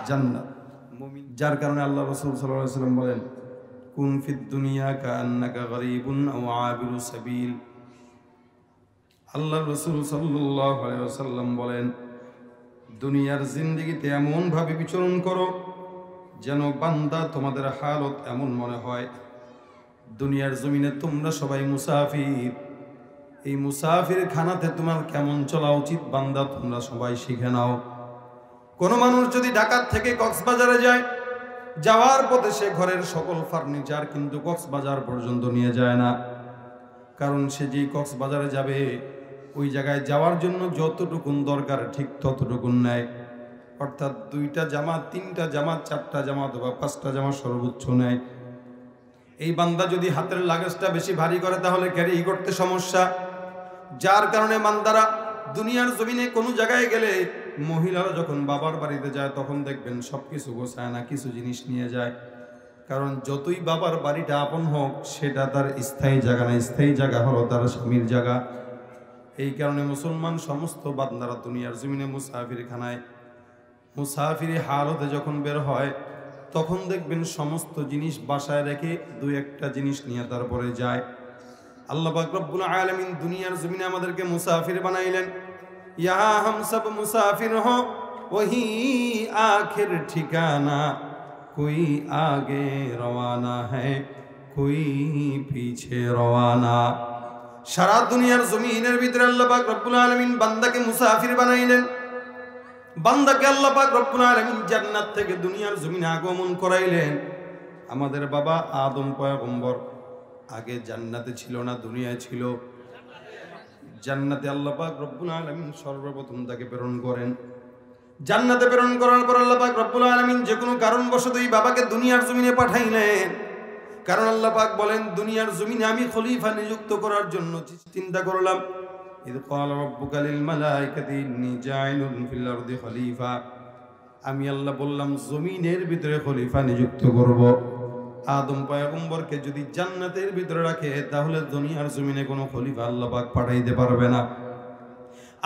জান্নাত। যার কারণে আল্লাহ রাসূল সাল্লাল্লাহু আলাইহি ওয়াসাল্লাম বলেন, কুন ফিদ দুনিয়া কাআন্নাকা গরীবুন আও আবিরু সাবিল। আল্লাহ রাসূল সাল্লাল্লাহু আলাইহি ওয়াসাল্লাম বলেন, দুনিয়ার জিন্দেগিতে এমন ভাবে বিচরণ করো যেন বান্দা তোমাদের হালত এমন মনে হয় দুনিয়ার জমিনে তোমরা সবাই মুসাফির। এই মুসাফির খানাতে তোমার কেমন চলা উচিত বান্দা তোমরা সবাই শিখে নাও। কোন মানুষ যদি ঢাকা থেকে কক্সবাজারে যায়, যাওয়ার পথে সে ঘরের সকল ফার্নিচার কিন্তু কক্সবাজার পর্যন্ত নিয়ে যায় না, কারণ সে যেই কক্সবাজারে যাবে ওই জায়গায় যাওয়ার জন্য যতটুকুন দরকার ঠিক ততটুকুন নেয়। অর্থাৎ 2টা জামা, 3টা জামা, 4টা জামা অথবা 5টা জামা সর্বোচ্চ নেয়। এই বান্দা যদি হাতের লাগেজটা বেশি ভারী করে তাহলে ক্যারি করতে সমস্যা। যার কারণে বান্দারা দুনিয়ার জমিনে কোনো জায়গায় গেলে, মহিলারা যখন বাবার বাড়িতে যায় তখন দেখবেন সবকিছু গোছায় না, কিছু জিনিস নিয়ে যায়। কারণ যতই বাবার বাড়িটা আপন হোক সেটা তার স্থায়ী জায়গা না, স্থায়ী জায়গা হলো তার স্বামীর জায়গা। এই কারণে মুসলমান সমস্ত বান্দারা দুনিয়ার জমিনে মুসাফির খানায়, মুসাফিরি হালতে যখন বের হয় তখন দেখবেন সমস্ত জিনিস বাসায় রেখে 2-1টা জিনিস নিয়ে তারপরে যায়। আল্লাহ পাক রব্বুল আলামিন দুনিয়ার জমিনে আমাদেরকে মুসাফির বানাইলেন। ইয়া হাম সব মুসাফির হো ওহি আখির ঠিকানা, কোই আগে রওয়ানা হ্যায় কোই পিছে রওয়ানা। সারা দুনিয়ার জমিনের ভিতরে আল্লাহ পাক রব্বুল আলামিন বান্দাকে মুসাফির বানাইলেন। বান্দাকে আল্লাহ পাক রব্বুল আলামিন জান্নাত থেকে দুনিয়ার জমিনে আগমন করাইলেন। আমাদের বাবা আদম পয়গম্বর আগে জান্নাতে ছিল না, দুনিয়ায় ছিল। জান্নাতে আল্লাহ পাক রব্বুল আলামিন সর্বপ্রথম তাকে প্রেরণ করেন। জান্নাতে প্রেরণ করার পর আল্লাহ পাক রব্বুল আলামিন যে কোনো কারণবশত এই বাবাকে দুনিয়ার জমিনে পাঠাইলেন। কারণ আল্লাহ পাক বলেন, দুনিয়ার জমিনে আমি খলিফা নিযুক্ত করার জন্য চিন্তা করলাম। ইয ক্বালা রাব্বুকা লিল মালাইকাতি ইন্নী জাইলুন ফিল আরদি খলিফা। আমি আল্লাহ বললাম জমিনের ভিতরে খলিফা নিযুক্ত করব। আদম পয়গম্বরকে যদি জান্নাতের ভিতরে রাখে তাহলে দুনিয়ার জমিনে কোনো খলিফা আল্লাহ পাক পাঠাইতে পারবে না।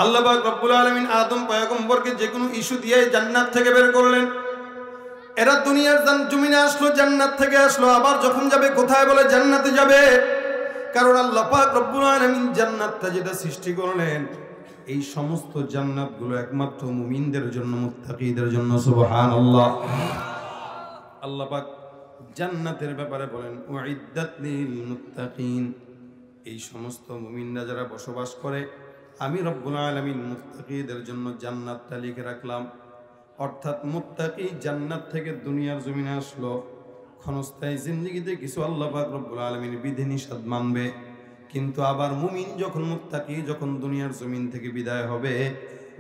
আল্লাহ পাক রব্বুল আলামিন আদম পয়গম্বরকে যে কোনো ইস্যু দিয়ে জান্নাত থেকে বের করলেন। এরা দুনিয়ার জমিনে আসলো, জান্নাত থেকে আসলো, আবার যখন যাবে কোথায় বলে জান্নাতে যাবে। কারণ আল্লাহ পাক রব্বুল আলামিন জান্নাতটা যেটা সৃষ্টি করলেন, এই সমস্ত জান্নাতগুলো একমাত্র মুমিনদের জন্য, মুত্তাকিদের জন্য। সুবহানাল্লাহ। আল্লাহ পাক জান্নাতের ব্যাপারে বলেন, উইদ্দাত লিল মুত্তাকিন। এই সমস্ত মুমিনরা যারা বসবাস করে আমি রব্বুল আলামিন মুত্তাকিদের জন্য জান্নাতটা লিখে রাখলাম। অর্থাৎ মুত্তাকি জান্নাত থেকে দুনিয়ার জমিনে আসলো, ক্ষণস্থায়ী জিন্দেগিতে কিছু আল্লাহ পাক রব্বুল আলামিন বিধিনিষেধ মানবে। কিন্তু আবার মুমিন যখন, মুত্তাকি যখন দুনিয়ার জমিন থেকে বিদায় হবে,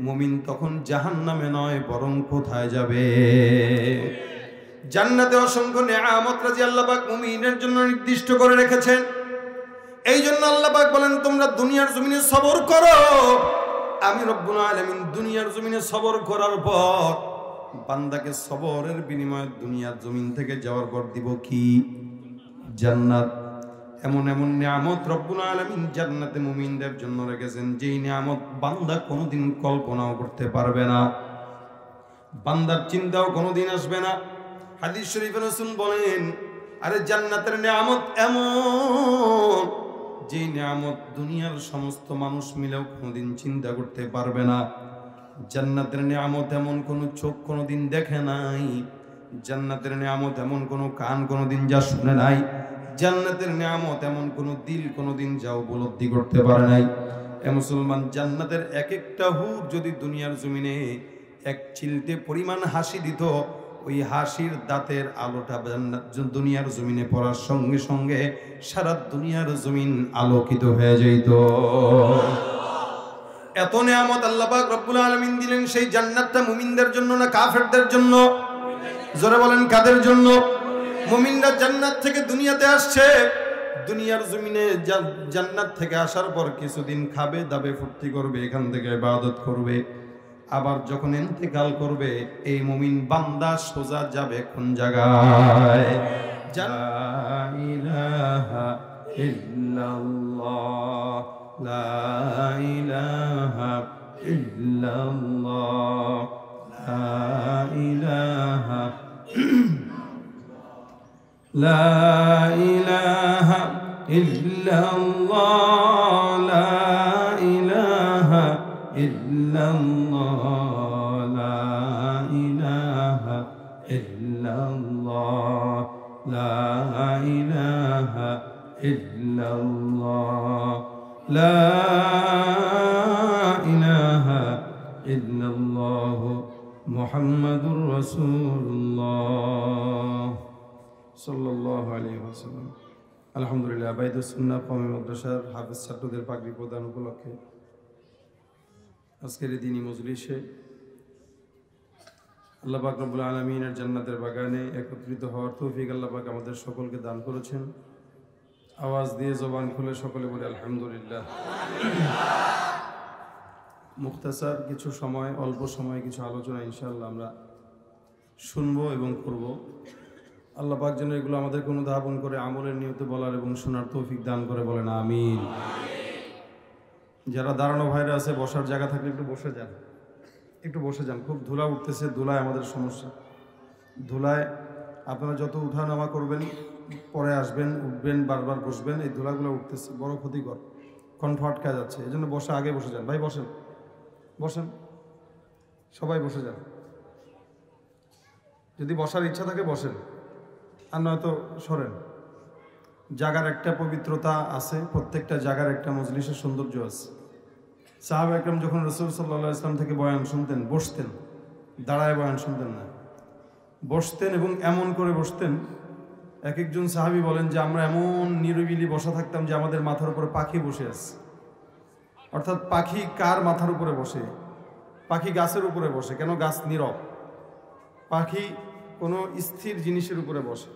মুমিন তখন জাহান্নামে নয় বরং কোথায় যাবে? জান্নাতে অসংখ্য নেয়ামত রাজি আল্লাহ পাক মুমিনের জন্য নির্দিষ্ট করে রেখেছেন। এই জন্য আল্লাহ পাক বলেন, তোমরা দুনিয়ার জমিনে সবর করো। আমি রব্বুল আলামিন দুনিয়ার জমিনে সবর করার পর বান্দাকে সবরের বিনিময়ে দুনিয়ার জমিন থেকে যাওয়ার পর দিব কি? জান্নাত। এমন এমন নিয়ামত রব্বুল আলামিন জান্নাতে মুমিনদের জন্য রেখেছেন, যেই নিয়ামত বান্দা কোনোদিন কল্পনাও করতে পারবে না, বান্দার চিন্তাও কোনোদিন আসবে না। হাদিস শরীফে রাসূল বলেন, আরে জান্নাতের নিয়ামত এমন যে নিয়ামত দুনিয়ার সমস্ত মানুষ মিলেও কোনোদিন চিন্তা করতে পারবে না। জান্নাতের নিয়ামত এমন কোনো চোখ কোনোদিন দেখে নাই, জান্নাতের নিয়ামত এমন কোনো কান কোনোদিন যা শুনে নাই, জান্নাতের নিয়ামত এমন কোনো দিল কোনোদিন যা উপলব্ধি করতে পারে নাই। এ মুসলমান, জান্নাতের এক একটা হুর যদি দুনিয়ার জমিনে এক চিলতে পরিমাণ হাসি দিত, ওই হাসির দাঁতের আলোটা দুনিয়ার জমিনে পড়ার সঙ্গে সঙ্গে সারা দুনিয়ার জমিন আলোকিত হয়ে যেত। এত নিয়ামত আল্লাহ পাক রব্বুল আলামিন দিলেন। সেই জান্নাতটা মুমিনদের জন্য না কাফেরদের জন্য? জোরে বলেন, কাদের জন্য? মুমিনরা জান্নাত থেকে দুনিয়াতে আসছে, দুনিয়ার জমিনে জান্নাত থেকে আসার পর কিছুদিন খাবে দাবে ফুর্তি করবে, এখান থেকে ইবাদত করবে। আবার যখন ইন্তেকাল করবে এই মুমিন বান্দা সোজা যাবে কোন জায়গায়? লা ইলাহা ইল্লাল্লাহ, লা ইলাহা ইল্লাল্লাহ, লা ইলাহা لا إله إلا الله لا إله إلا الله لا إله إلا الله لا إله إلا الله لا إله إلا الله محمد رسول الله صلى الله عليه وسلم আলহামদুলিল্লাহ বাইদুস সুন্নাহ কওমি মাদ্রাসার হাফেজ ছাত্রদের পাগড়ি প্রদান উপলক্ষে আজকের এই দিনী মজলিসে আল্লাহ পাক রব্বুল আলামিনের জান্নাতের বাগানে একত্রিত হওয়ার তৌফিক আল্লাহ পাক আমাদের সকলকে দান করেছেন। আওয়াজ দিয়ে জবান খুলে সকলে বলে আলহামদুলিল্লাহ। মুখতাসার কিছু সময়, অল্প সময় কিছু আলোচনা ইনশাআল্লাহ আমরা শুনবো এবং করব। আল্লাহ পাক যেন এগুলো আমাদের কোনো ধাবন করে আমলের নিয়তে বলার এবং শোনার তৌফিক দান করে বলেন আমিন। যারা দাঁড়ানো ভাইরা আছে বসার জায়গা থাকলে একটু বসে যান, একটু বসে যান। খুব ধুলা উঠতেছে, ধুলায় আমাদের সমস্যা। ধুলায় আপনারা যত উঠানামা করবেন, পরে আসবেন, উঠবেন, বারবার বসবেন, এই ধুলাগুলো উঠতেছে, বড় ক্ষতিকর, কণ্ঠ আটকা যাচ্ছে। এই জন্য বসা আগে বসে যান। ভাই বসেন, বসেন, সবাই বসে যান। যদি বসার ইচ্ছা থাকে বসেন, আর নয়তো সরেন। জায়গার একটা পবিত্রতা আছে, প্রত্যেকটা জায়গার একটা মজলিসের সৌন্দর্য আছে। সাহাবা একরাম যখন রাসূল সাল্লাল্লাহু আলাইহি ওয়াসাল্লাম থেকে বয়ান শুনতেন, বসতেন, দাঁড়ায় বয়ান শুনতেন না, বসতেন এবং এমন করে বসতেন। এক একজন সাহাবী বলেন যে আমরা এমন নিরিবিলি বসা থাকতাম যে আমাদের মাথার উপরে পাখি বসে আছে। অর্থাৎ পাখি কার মাথার উপরে বসে? পাখি গাছের উপরে বসে। কেন? গাছ নীরব, পাখি কোনো স্থির জিনিসের উপরে বসে।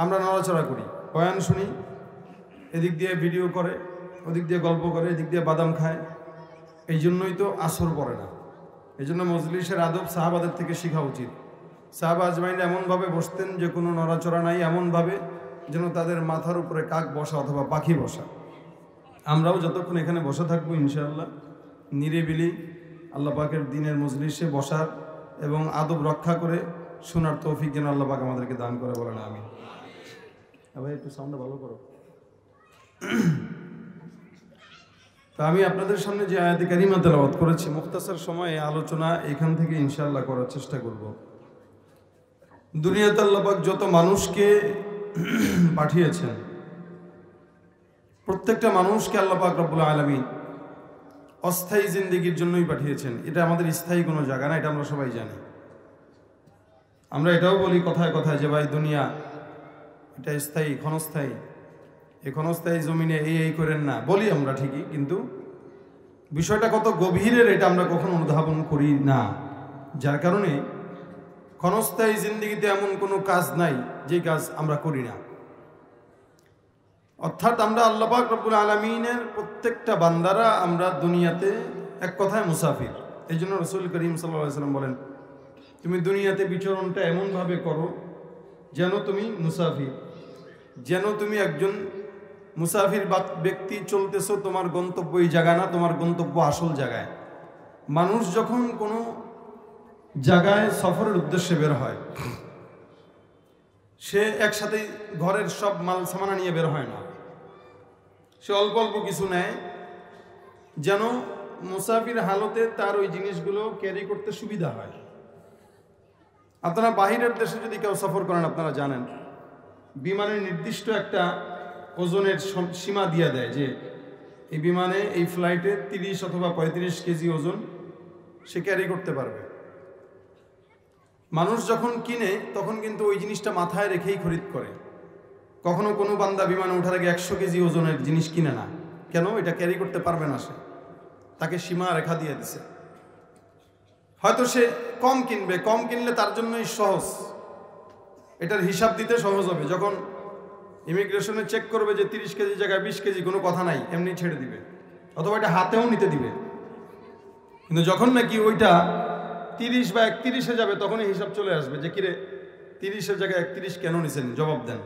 আমরা নড়াচড়া করি, বয়ান শুনি, এদিক দিয়ে ভিডিও করে, ওদিক দিয়ে গল্প করে, এদিক দিয়ে বাদাম খায়। এই জন্যই তো আসর পড়ে না। এই জন্য মজলিসের আদব সাহাবাদের থেকে শেখা উচিত। সাহাবা আজমাইন এমনভাবে বসতেন যে কোনো নড়াচড়া নাই, এমনভাবে যেন তাদের মাথার উপরে কাক বসা অথবা পাখি বসা। আমরাও যতক্ষণ এখানে বসে থাকবো ইনশাআল্লাহ নিরিবিলি আল্লাহ পাকের দিনের মজলিসে বসার এবং আদব রক্ষা করে শোনার তৌফিক যেন আল্লাহ পাক আমাদেরকে দান করে বলেন আমিন। ভাই একটু সাউন্ডটা ভালো করো। তো আমি আপনাদের সামনে যে আয়াতে কারিমা তেলাওয়াত করেছি, মুখতাসার সময়ে আলোচনা এখান থেকে ইনশাআল্লাহ করার চেষ্টা করব। দুনিয়াতে আল্লাহ পাক যত মানুষকে পাঠিয়েছেন, প্রত্যেকটা মানুষকে আল্লাহ পাক রব্বুল আলামিন অস্থায়ী জিন্দেগির জন্যই পাঠিয়েছেন। এটা আমাদের স্থায়ী কোনো জায়গা না, এটা আমরা সবাই জানি। আমরা এটাও বলি কথায় কথায় যে ভাই দুনিয়া এটা স্থায়ী, ক্ষণস্থায়ী। এই ক্ষণস্থায়ী জমিনে এই করেন না, বলি আমরা ঠিকই, কিন্তু বিষয়টা কত গভীরের এটা আমরা কখনো অনুধাবন করি না। যার কারণে ক্ষণস্থায়ী জিন্দেগিতে এমন কোনো কাজ নাই যে কাজ আমরা করি না। অর্থাৎ আমরা আল্লাহ পাক রব্বুল আলামিনের প্রত্যেকটা বান্দারা আমরা দুনিয়াতে এক কথায় মুসাফির। এই জন্য রাসূল করিম সাল্লাল্লাহু আলাইহি ওয়াসাল্লাম বলেন, তুমি দুনিয়াতে বিচরণটা এমনভাবে করো যেন তুমি মুসাফির, যেন তুমি একজন মুসাফির ব্যক্তি, চলতেছো, তোমার গন্তব্য এই জায়গা না, তোমার গন্তব্য আসল জায়গায়। মানুষ যখন কোনো জায়গায় সফরের উদ্দেশ্যে বের হয়, সে একসাথে ঘরের সব মাল সামানা নিয়ে বের হয় না, সে অল্প অল্প কিছু নেয় যেন মুসাফির হালতে তার ওই জিনিসগুলো ক্যারি করতে সুবিধা হয়। আপনারা বাহিরের দেশে যদি কেউ সফর করেন, আপনারা জানেন বিমানের নির্দিষ্ট একটা ওজনের সীমা দিয়ে দেয় যে এই বিমানে, এই ফ্লাইটে 30 অথবা 35 কেজি ওজন সে ক্যারি করতে পারবে। মানুষ যখন কিনে তখন কিন্তু ওই জিনিসটা মাথায় রেখেই খরিদ করে। কখনো কোনো বান্দা বিমানে ওঠার আগে 100 কেজি ওজনের জিনিস কিনে না। কেন? এটা ক্যারি করতে পারবে না সে, তাকে সীমা রেখা দিয়ে দিছে। হয়তো সে কম কিনবে, কম কিনলে তার জন্যই সহজ, এটার হিসাব দিতে সহজ হবে। যখন ইমিগ্রেশনে চেক করবে যে 30 কেজি জায়গায় 20 কেজি, কোনো কথা নাই, এমনি ছেড়ে দিবে, অথবা এটা হাতেও নিতে দিবে। কিন্তু যখন নাকি ওইটা 30 বা 31-এ যাবে, তখনই হিসাব চলে আসবে যে কিরে 30-এর জায়গায় 31 কেন নিছেন, জবাব দেন।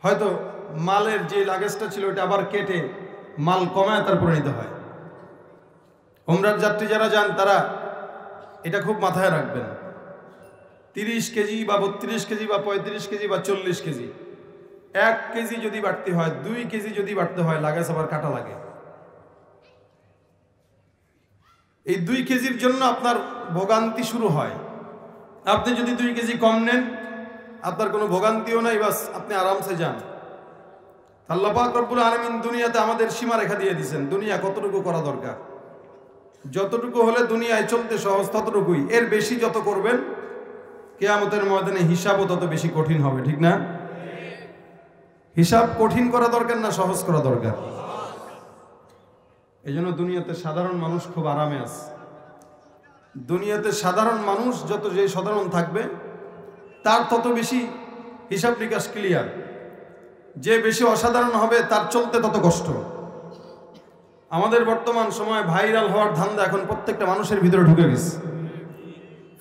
হয়তো মালের যে লাগেজটা ছিল ওটা আবার কেটে মাল কমায় তারপরে নিতে হয়। উমরার যাত্রী যারা যান তারা এটা খুব মাথায় রাখবেন। 30 কেজি বা 32 কেজি বা 35 কেজি বা 40 কেজি, 1 কেজি যদি বাড়তে হয়, 2 কেজি যদি বাড়তে হয়, লাগাস আবার কাটা লাগে। এই 2 কেজির জন্য আপনার ভোগান্তি শুরু হয়। আপনি যদি 2 কেজি কম নেন, আপনার কোনো ভোগান্তিও নাই, বাস আপনি আরামসে যান। আল্লাহ পাক রব্বুল আলামিন দুনিয়াতে আমাদের সীমারেখা দিয়ে দিয়েছেন, দুনিয়া কতটুকু করা দরকার। যতটুকু হলে দুনিয়ায় চলতে সহজ ততটুকুই, এর বেশি যত করবেন কিয়ামতের ময়দানে হিসাবও তত বেশি কঠিন হবে, ঠিক না? হিসাব কঠিন করা দরকার না সহজ করা দরকার? এই জন্য দুনিয়াতে সাধারণ মানুষ খুব আরামে আছে। দুনিয়াতে সাধারণ মানুষ যত যে সাধারণ থাকবে তার তত বেশি হিসাব নিকাশ ক্লিয়ার। যে বেশি অসাধারণ হবে তার চলতে তত কষ্ট। আমাদের বর্তমান সময় ভাইরাল হওয়ার ধান্দা এখন প্রত্যেকটা মানুষের ভিতরে ঢুকে গেছে।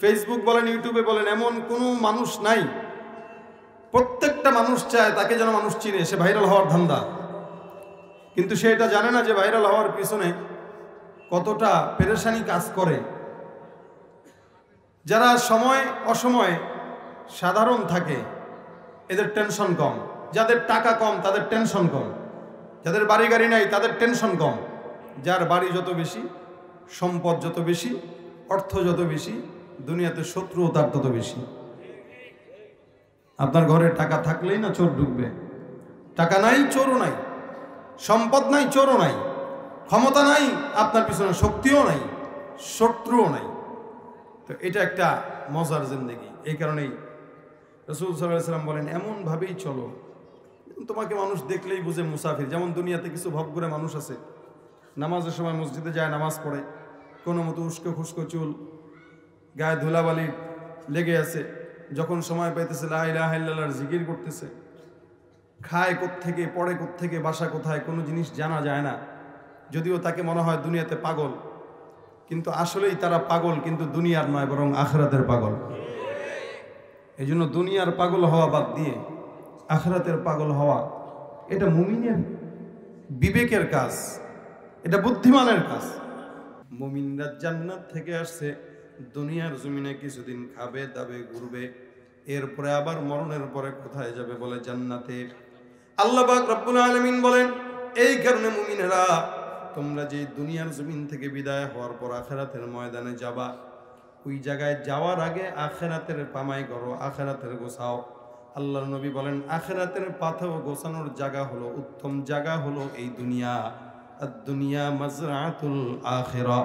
ফেসবুক বলেন, ইউটিউবে বলেন, এমন কোনো মানুষ নাই, প্রত্যেকটা মানুষ চায় তাকে যেন মানুষ চিনে, সে ভাইরাল হওয়ার ধান্দা। কিন্তু সে এটা জানে না যে ভাইরাল হওয়ার পিছনে কতটা পেরেশানি কাজ করে। যারা সময় অসময়ে সাধারণ থাকে এদের টেনশন কম, যাদের টাকা কম তাদের টেনশন কম, যাদের বাড়ি গাড়ি নাই তাদের টেনশন কম। যার বাড়ি যত বেশি, সম্পদ যত বেশি, অর্থ যত বেশি, দুনিয়াতে শত্রুও তার তত বেশি। আপনার ঘরে টাকা থাকলেই না চোর ঢুকবে, টাকা নাই চোরও নাই, সম্পদ নাই চোরও নাই, ক্ষমতা নাই আপনার পিছনে শক্তিও নাই, শত্রুও নাই। তো এটা একটা মজার জিন্দেগি। এই কারণেই রাসূল সাল্লাল্লাহু আলাইহি ওয়াসাল্লাম বলেন, এমনভাবেই চলো তোমাকে মানুষ দেখলেই বুঝে মুসাফির। যেমন দুনিয়াতে কিছু ভবঘুরে মানুষ আছে, নামাজের সময় মসজিদে যায়, নামাজ পড়ে, কোনো মতো উস্কো খুস্কো চুল, গায়ে ধুলাবালি লেগে আছে, যখন সময় পাইতেছে লা ইলাহা ইল্লাল্লাহর জিকির করতেছে। খায় কোত্থেকে, পড়ে কোত্থেকে, বাসা কোথায়, কোনো জিনিস জানা যায় না। যদিও তাকে মনে হয় দুনিয়াতে পাগল, কিন্তু আসলেই তারা পাগল, কিন্তু দুনিয়ার নয় বরং আখিরাতের পাগল। এই জন্য দুনিয়ার পাগল হওয়া বাদ দিয়ে আখিরাতের পাগল হওয়া, এটা মুমিনের বিবেকের কাজ, এটা বুদ্ধিমানের কাজ। মুমিনরা জান্নাত থেকে আসছে, দুনিয়ার জমিনে কিছুদিন খাবে দাবে ঘুরবে, এরপরে আবার মরণের পরে কোথায় যাবে বলে জান্নাতে। আল্লাহ পাক রব্বুল আলামিন বলেন, এই কারণে মুমিনেরা তোমরা যে দুনিয়ার জমিন থেকে বিদায় হওয়ার পর আখিরাতের ময়দানে যাবা, ওই জায়গায় যাওয়ার আগে আখিরাতের পামাই করো, আখিরাতের গোছাও। আল্লাহর নবী বলেন, আখিরাতের পাথাও গোছানোর জায়গা হলো, উত্তম জায়গা হলো এই দুনিয়া। আর দুনিয়া মাজরাতুল আখিরা।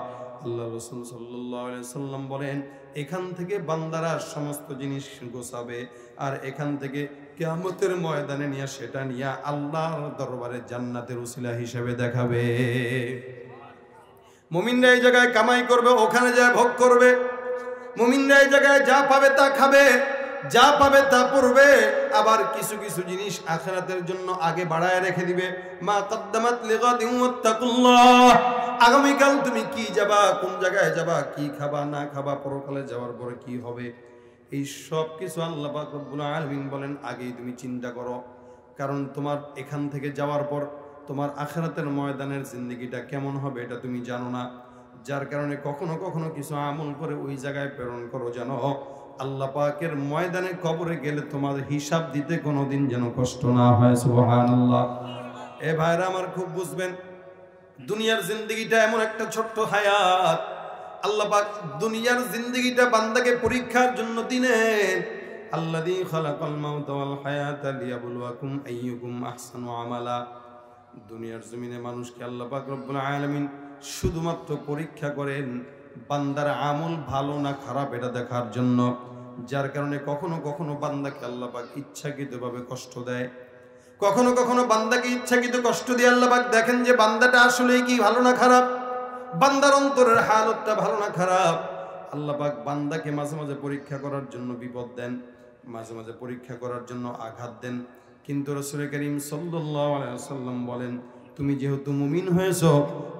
আল্লাহ রাসূল সাল্লাল্লাহু আলাইহি সাল্লাম বলেন, এখান থেকে বান্দারা সমস্ত জিনিস গোছাবে, আর এখান থেকে কিয়ামতের ময়দানে নিয়ে সেটা নিয়ে আল্লাহর দরবারে জান্নাতের উসিলা হিসেবে দেখাবে। মুমিনরা এই জায়গায় কামাই করবে, ওখানে যায় ভোগ করবে। মুমিনরা এই জায়গায় যা পাবে তা খাবে, যা পাবে তা পড়বে। আবার কিছু কিছু জিনিস আখিরাতের জন্য আগে বাড়ায় রেখে দিবে। মা কদ্দামাত লিগাদিন ওয়াত্তাকুল্লাহ, আগামীকাল তুমি কি যাবা, কোন জায়গায় যাবা, কি খাবা না খাবা, পরকালে যাওয়ার পরে কি হবে, এই সব কিছু আল্লাহ পাক রব্বুল আলামিন বলেন আগেই তুমি চিন্তা করো। কারণ তোমার এখান থেকে যাওয়ার পর তোমার আখিরাতের ময়দানের জিন্দেগিটা কেমন হবে এটা তুমি জানো না। যার কারণে কখনো কখনো কিছু আমল করে ওই জায়গায় প্রেরণ করো, যেন আল্লাহ পাকের ময়দানে কবরে গেলে তোমার হিসাব দিতে কোনোদিন যেন কষ্ট না হয়। সুবহানাল্লাহ। এ ভাইরা আমার খুব বুঝবেন, দুনিয়ার জিন্দেগিটা এমন একটা ছোট্ট হায়াত। আল্লাহ পাক দুনিয়ার জিন্দেগিটা বান্দাকে পরীক্ষার জন্য দিলেন। আল্লাযী খালাকাল মাউতা ওয়াল হায়াতা লিয়াবলুয়াকুম আইয়ুকুম আহসানু আমালা। দুনিয়ার জমিনে মানুষকে আল্লাহ পাক রব্বুল আলামিন শুধুমাত্র পরীক্ষা করেন বান্দার আমল ভালো না খারাপ এটা দেখার জন্য। যার কারণে কখনো কখনো বান্দাকে আল্লাহ পাক ইচ্ছাকৃতভাবে কষ্ট দেয়, কখনো কখনো বান্দাকে ইচ্ছাকৃত কষ্ট দিয়ে আল্লাহ পাক দেখেন যে বান্দাটা আসলেই কি ভালো না খারাপ, বান্দার অন্তরের হালতটা ভালো না খারাপ। আল্লাহ পাক বান্দাকে মাঝে মাঝে পরীক্ষা করার জন্য বিপদ দেন, মাঝে মাঝে পরীক্ষা করার জন্য আঘাত দেন। কিন্তু রাসূল করিম সাল্লাল্লাহু আলাইহি ওয়াসাল্লাম বলেন, তুমি যেহেতু মুমিন হয়েছো,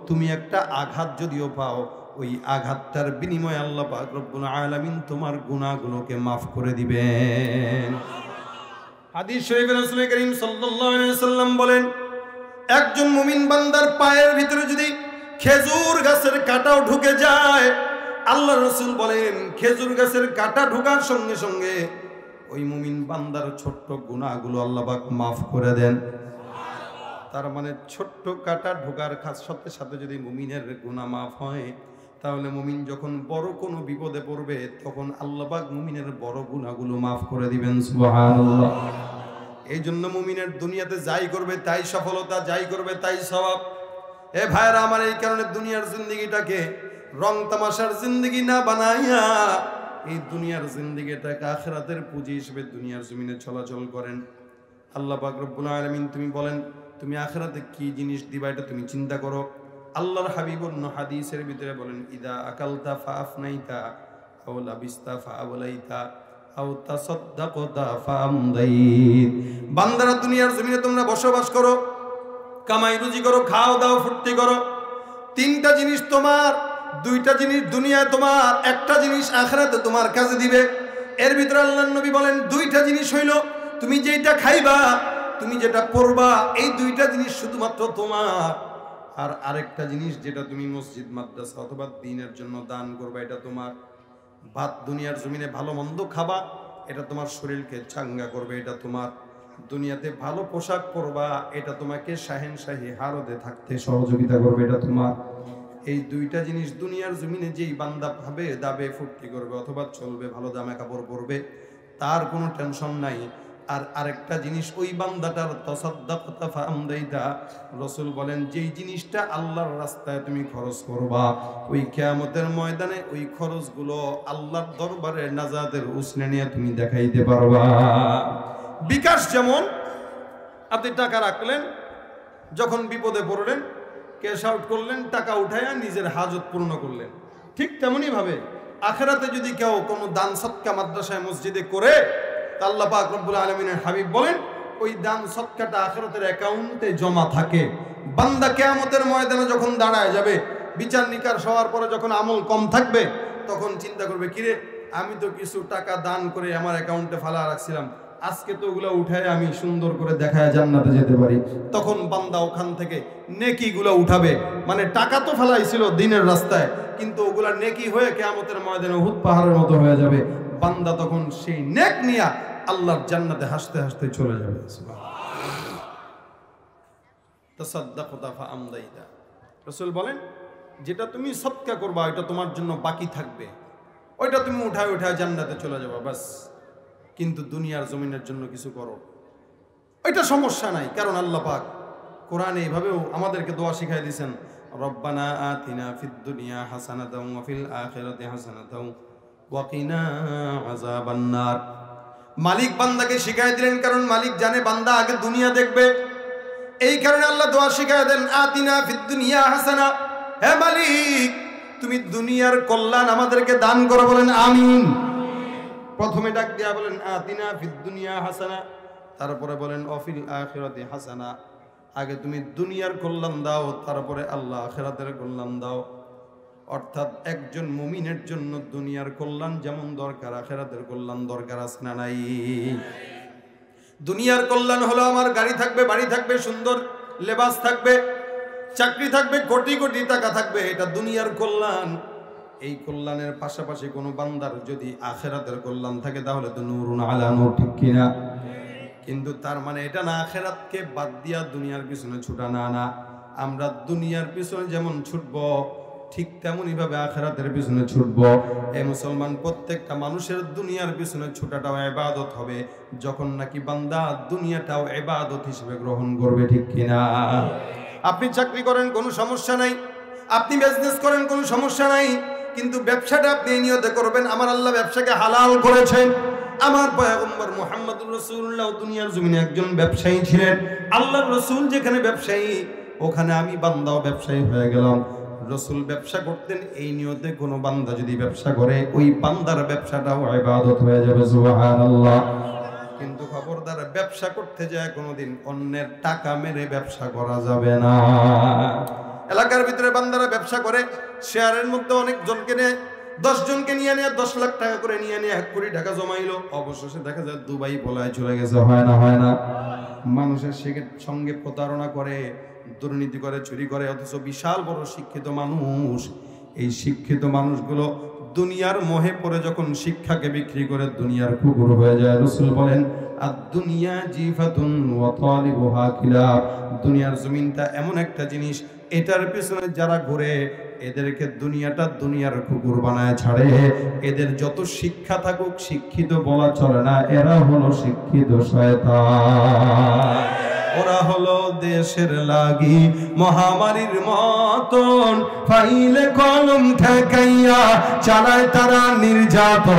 তুমি একটা আঘাত যদিও পাও, ওই আঘাতটার বিনিময়ে আল্লাহ পাক রব্বুল আলামিন তোমার গুনাহগুলোকে মাফ করে দিবেন। হাদিস শরীফে রাসূল করিম সাল্লাল্লাহু আলাইহি ওয়াসাল্লাম বলেন, একজন মুমিন বান্দার পায়ের ভিতরে যদি খেজুর গাছের কাঁটাও ঢুকে যায়, আল্লাহ রাসূল বলেন খেজুর গাছের কাঁটা ঢোকার সঙ্গে সঙ্গে ওই মুমিন বান্দার ছোট্ট গুনাহগুলো আল্লাহ পাক মাফ করে দেন। তার মানে ছোট্ট কাঁটা ঢোকার সাথে সাথে যদি মুমিনের গুনাহ মাফ হয়, তাহলে মুমিন যখন বড় কোনো বিপদে পড়বে তখন আল্লাহ পাক মুমিনের বড় গুনাহগুলো মাফ করে দিবেন। সুবহানাল্লাহ। এই জন্য মুমিনের দুনিয়াতে যাই করবে তাই সফলতা, যাই করবে তাই সওয়াব। এ ভাইরা আমার, এই কারণে দুনিয়ার জিন্দেগিটাকে রং তামাশার জিন্দেগি না বানাইয়া এই দুনিয়ার জিন্দেগিটাকে আখিরাতের পুঁজি হিসেবে দুনিয়ার জমিনে চলাচল করেন। আল্লাহ পাক রব্বুল আলামিন তুমি বলেন তুমি আখিরাতে কি জিনিস দিবা এটা তুমি চিন্তা করো। আল্লাহর হাবিব অন্য হাদিসের ভিতরে বলেন ইদা আকালতা ফাআফনাইতা আও লাবিস্তা ফাআবলাইতা আও তাসাদদাকতা ফাআমদাইত। বান্দারা দুনিয়ার জমিনে তোমরা বসবাস করো, কামাই রুজি করো, খাও দাও, ফুর্তি করো। তিনটা জিনিস তোমার, দুইটা জিনিস দুনিয়ায় তোমার, একটা জিনিস আখিরাতে তোমার কাজে দিবে। এর ভিতরে আল্লাহর নবী বলেন দুইটা জিনিস হইল তুমি যেটা খাইবা, তুমি যেটা পড়বা, এই দুইটা জিনিস শুধুমাত্র তোমার। আর আরেকটা জিনিস যেটা তুমি মসজিদ মাদ্রাসা অথবা দ্বীনের জন্য দান করবা, এটা তোমার। ভাত দুনিয়ার জমিনে ভালো মন্দ খাবা, এটা তোমার শরীরকে চাঙ্গা করবে, এটা তোমার। দুনিয়াতে ভালো পোশাক পরবা, এটা তোমাকে শাহেনশাহী হারতে থাকতে সহযোগিতা করবে, এটা তোমার। এই দুইটা জিনিস দুনিয়ার জমিনে যেই বান্দা ভাবে দাবে ফুর্তি করবে অথবা চলবে, ভালো জামা কাপড় পরবে, তার কোনো টেনশন নাই। আর আরেকটা জিনিস ওই বান্দাটার তাসাদদাকতা ফাআমদাইতা, রাসূল বলেন যেই জিনিসটা আল্লাহর রাস্তায় তুমি খরচ করবা, ওই কিয়ামতের ময়দানে ওই খরচগুলো আল্লাহর দরবারে নাজাতের উসনে নিয়ে তুমি দেখাইতে পারবা। বিকাশ যেমন আপনি টাকা রাখলেন, যখন বিপদে পড়লেন ক্যাশ আউট করলেন, টাকা উঠাইয়া নিজের হাজত পূর্ণ করলেন, ঠিক তেমনই ভাবে আখিরাতে যদি কেউ কোনো দান সদকা মাদ্রাসায় মসজিদে করে, আল্লাহ পাক রব্বুল আলামিনের হাবিব বলেন ওই দান সদকাটা আখিরাতের অ্যাকাউন্টে জমা থাকে। বান্দা কিয়ামতের ময়দানে যখন দাঁড়ায় যাবে, বিচার নিকাশ হওয়ার পরে যখন আমল কম থাকবে, তখন চিন্তা করবে কিরে আমি তো কিছু টাকা দান করে আমার অ্যাকাউন্টে ফালা রাখছিলাম, আজকে তো ওগুলো উঠায় আমি সুন্দর করে দেখায় জান্নাতে যেতে পারি। তখন বান্দা ওখান থেকে নেকিগুলো উঠাবে, মানে টাকা তো ফেলাইছিল দিনের রাস্তায়, কিন্তু ওগুলা নেকি হয়ে কিয়ামতের ময়দানে উহুদ পাহাড়ের মতো হয়ে যাবে। বান্দা তখন সেই নেক নিয়া আল্লাহর জান্নাতে হাসতে হাসতে চলে যাবে। তাসাদদাকতা ফাআমদাইতা, রাসূল বলেন যেটা তুমি সদকা করবা ওইটা তোমার জন্য বাকি থাকবে, ওইটা তুমি উঠায় উঠায় জান্নাতে চলে যাবে বাস। কিন্তু দুনিয়ার জমিনের জন্য কিছু করো, ওইটা সমস্যা নাই, কারণ আল্লাহ পাক কোরআনে এইভাবেও আমাদেরকে দোয়া শিখাই দিয়েছেন, রব্বানা আতিনা ফিদ দুনিয়া হাসানাতাও ওয়া ফিল আখিরাতি হাসানাতাও ওয়া কিনা আযাবান নার। মালিক বান্দাকে শিখাই দিলেন, কারণ মালিক জানে বান্দা আগে দুনিয়া দেখবে। এই কারণে আল্লাহ দোয়া শিখাই দেন, আতিনা ফিদ দুনিয়া হাসানা, হে মালিক তুমি দুনিয়ার কল্যাণ আমাদেরকে দান করো, বলেন আমিন। প্রথমে ডাক দিয়া বলেন আতিনা ফিদ দুনিয়া হাসানা, তারপরে বলেন অফিল আখিরাতি হাসানা। আগে তুমি দুনিয়ার কল্যাণ দাও, তারপরে আল্লাহ আখিরাতের কল্যাণ দাও। অর্থাৎ একজন মুমিনের জন্য দুনিয়ার কল্যাণ যেমন দরকার, আখিরাতের কল্যাণ দরকার আছে না নাই? দুনিয়ার কল্যাণ হলো আমার গাড়ি থাকবে, বাড়ি থাকবে, সুন্দর লেবাস থাকবে, চাকরি থাকবে, কোটি কোটি টাকা থাকবে, এটা দুনিয়ার কল্যাণ। এই কল্যাণের পাশাপাশি কোনো বান্দার যদি আখিরাতের কল্যাণ থাকে তাহলে তো নূরুন আলা নূর, ঠিক কিনা? কিন্তু তার মানে এটা না আখিরাতকে বাদ দিয়া দুনিয়ার পিছনে ছুটা না। না, আমরা দুনিয়ার পিছনে যেমন ছুটব ঠিক তেমনই ভাবে আখিরাতের পিছনে ছুটব। এই মুসলমান প্রত্যেকটা মানুষের দুনিয়ার পিছনে ছুটাটাও ইবাদত হবে যখন নাকি বান্দা দুনিয়াটাও ইবাদত হিসেবে গ্রহণ করবে, ঠিক কিনা? আপনি চাকরি করেন কোনো সমস্যা নাই, আপনি বিজনেস করেন কোনো সমস্যা নাই, কিন্তু ব্যবসাটা আপনি এই নিয়তে করবেন আমার আল্লাহ ব্যবসাকে হালাল করেছেন। আমার পয়গম্বর মুহাম্মদুর রাসূলুল্লাহ দুনিয়ার জমিনে একজন ব্যবসায়ী ছিলেন। আল্লাহর রাসূল যেখানে ব্যবসায়ী, ওখানে আমি বান্দাও ব্যবসায়ী হয়ে গেলাম। রাসূল ব্যবসা করতেন এই নিয়তে, কোনো বান্দা যদি ব্যবসা করে ওই বান্দার ব্যবসাটাও ইবাদত হয়ে যাবে, সুবহানাল্লাহ। কিন্তু খবরদার ব্যবসা করতে যায় কোনোদিন অন্যের টাকা মেরে ব্যবসা করা যাবে না। এলাকার ভিতরে বান্দারা ব্যবসা করে, শেয়ারের মধ্যে অনেক জনকে নিয়ে 10 জনকে নিয়ে 10 লাখ টাকা করে নিয়ে 1 কোটি টাকা জমাইলো, অবশেষে দেখা যায় দুবাই পলায় চলে গেছে। হয় না? হয় না? মানুষের সঙ্গে প্রতারণা করে, দুর্নীতি করে, চুরি করে, অথচ বিশাল বড় শিক্ষিত মানুষ। এই শিক্ষিত মানুষগুলো দুনিয়ার মোহে পড়ে যখন শিক্ষাকে বিক্রি করে দুনিয়ার কুকুর হয়ে যায়। রাসূল বলেন আদ-দুনিয়া জিফাতুন ওয়া তালিবুহা কিলাব। দুনিয়ার জমিনটা এমন একটা জিনিস, এটার পিছনে যারা ঘুরে এদেরকে দুনিয়াটা দুনিয়ার কুকুর বানায় ছাড়ে। এদের যত শিক্ষা থাকুক শিক্ষিত বলা চলে না, এরা হলো শিক্ষিত শয়তান। ওরা হলো দেশের লাগি মহামারীর মতন, ফাইলে কলম ঠেকাইয়া চালায় তারা নির্যাতন।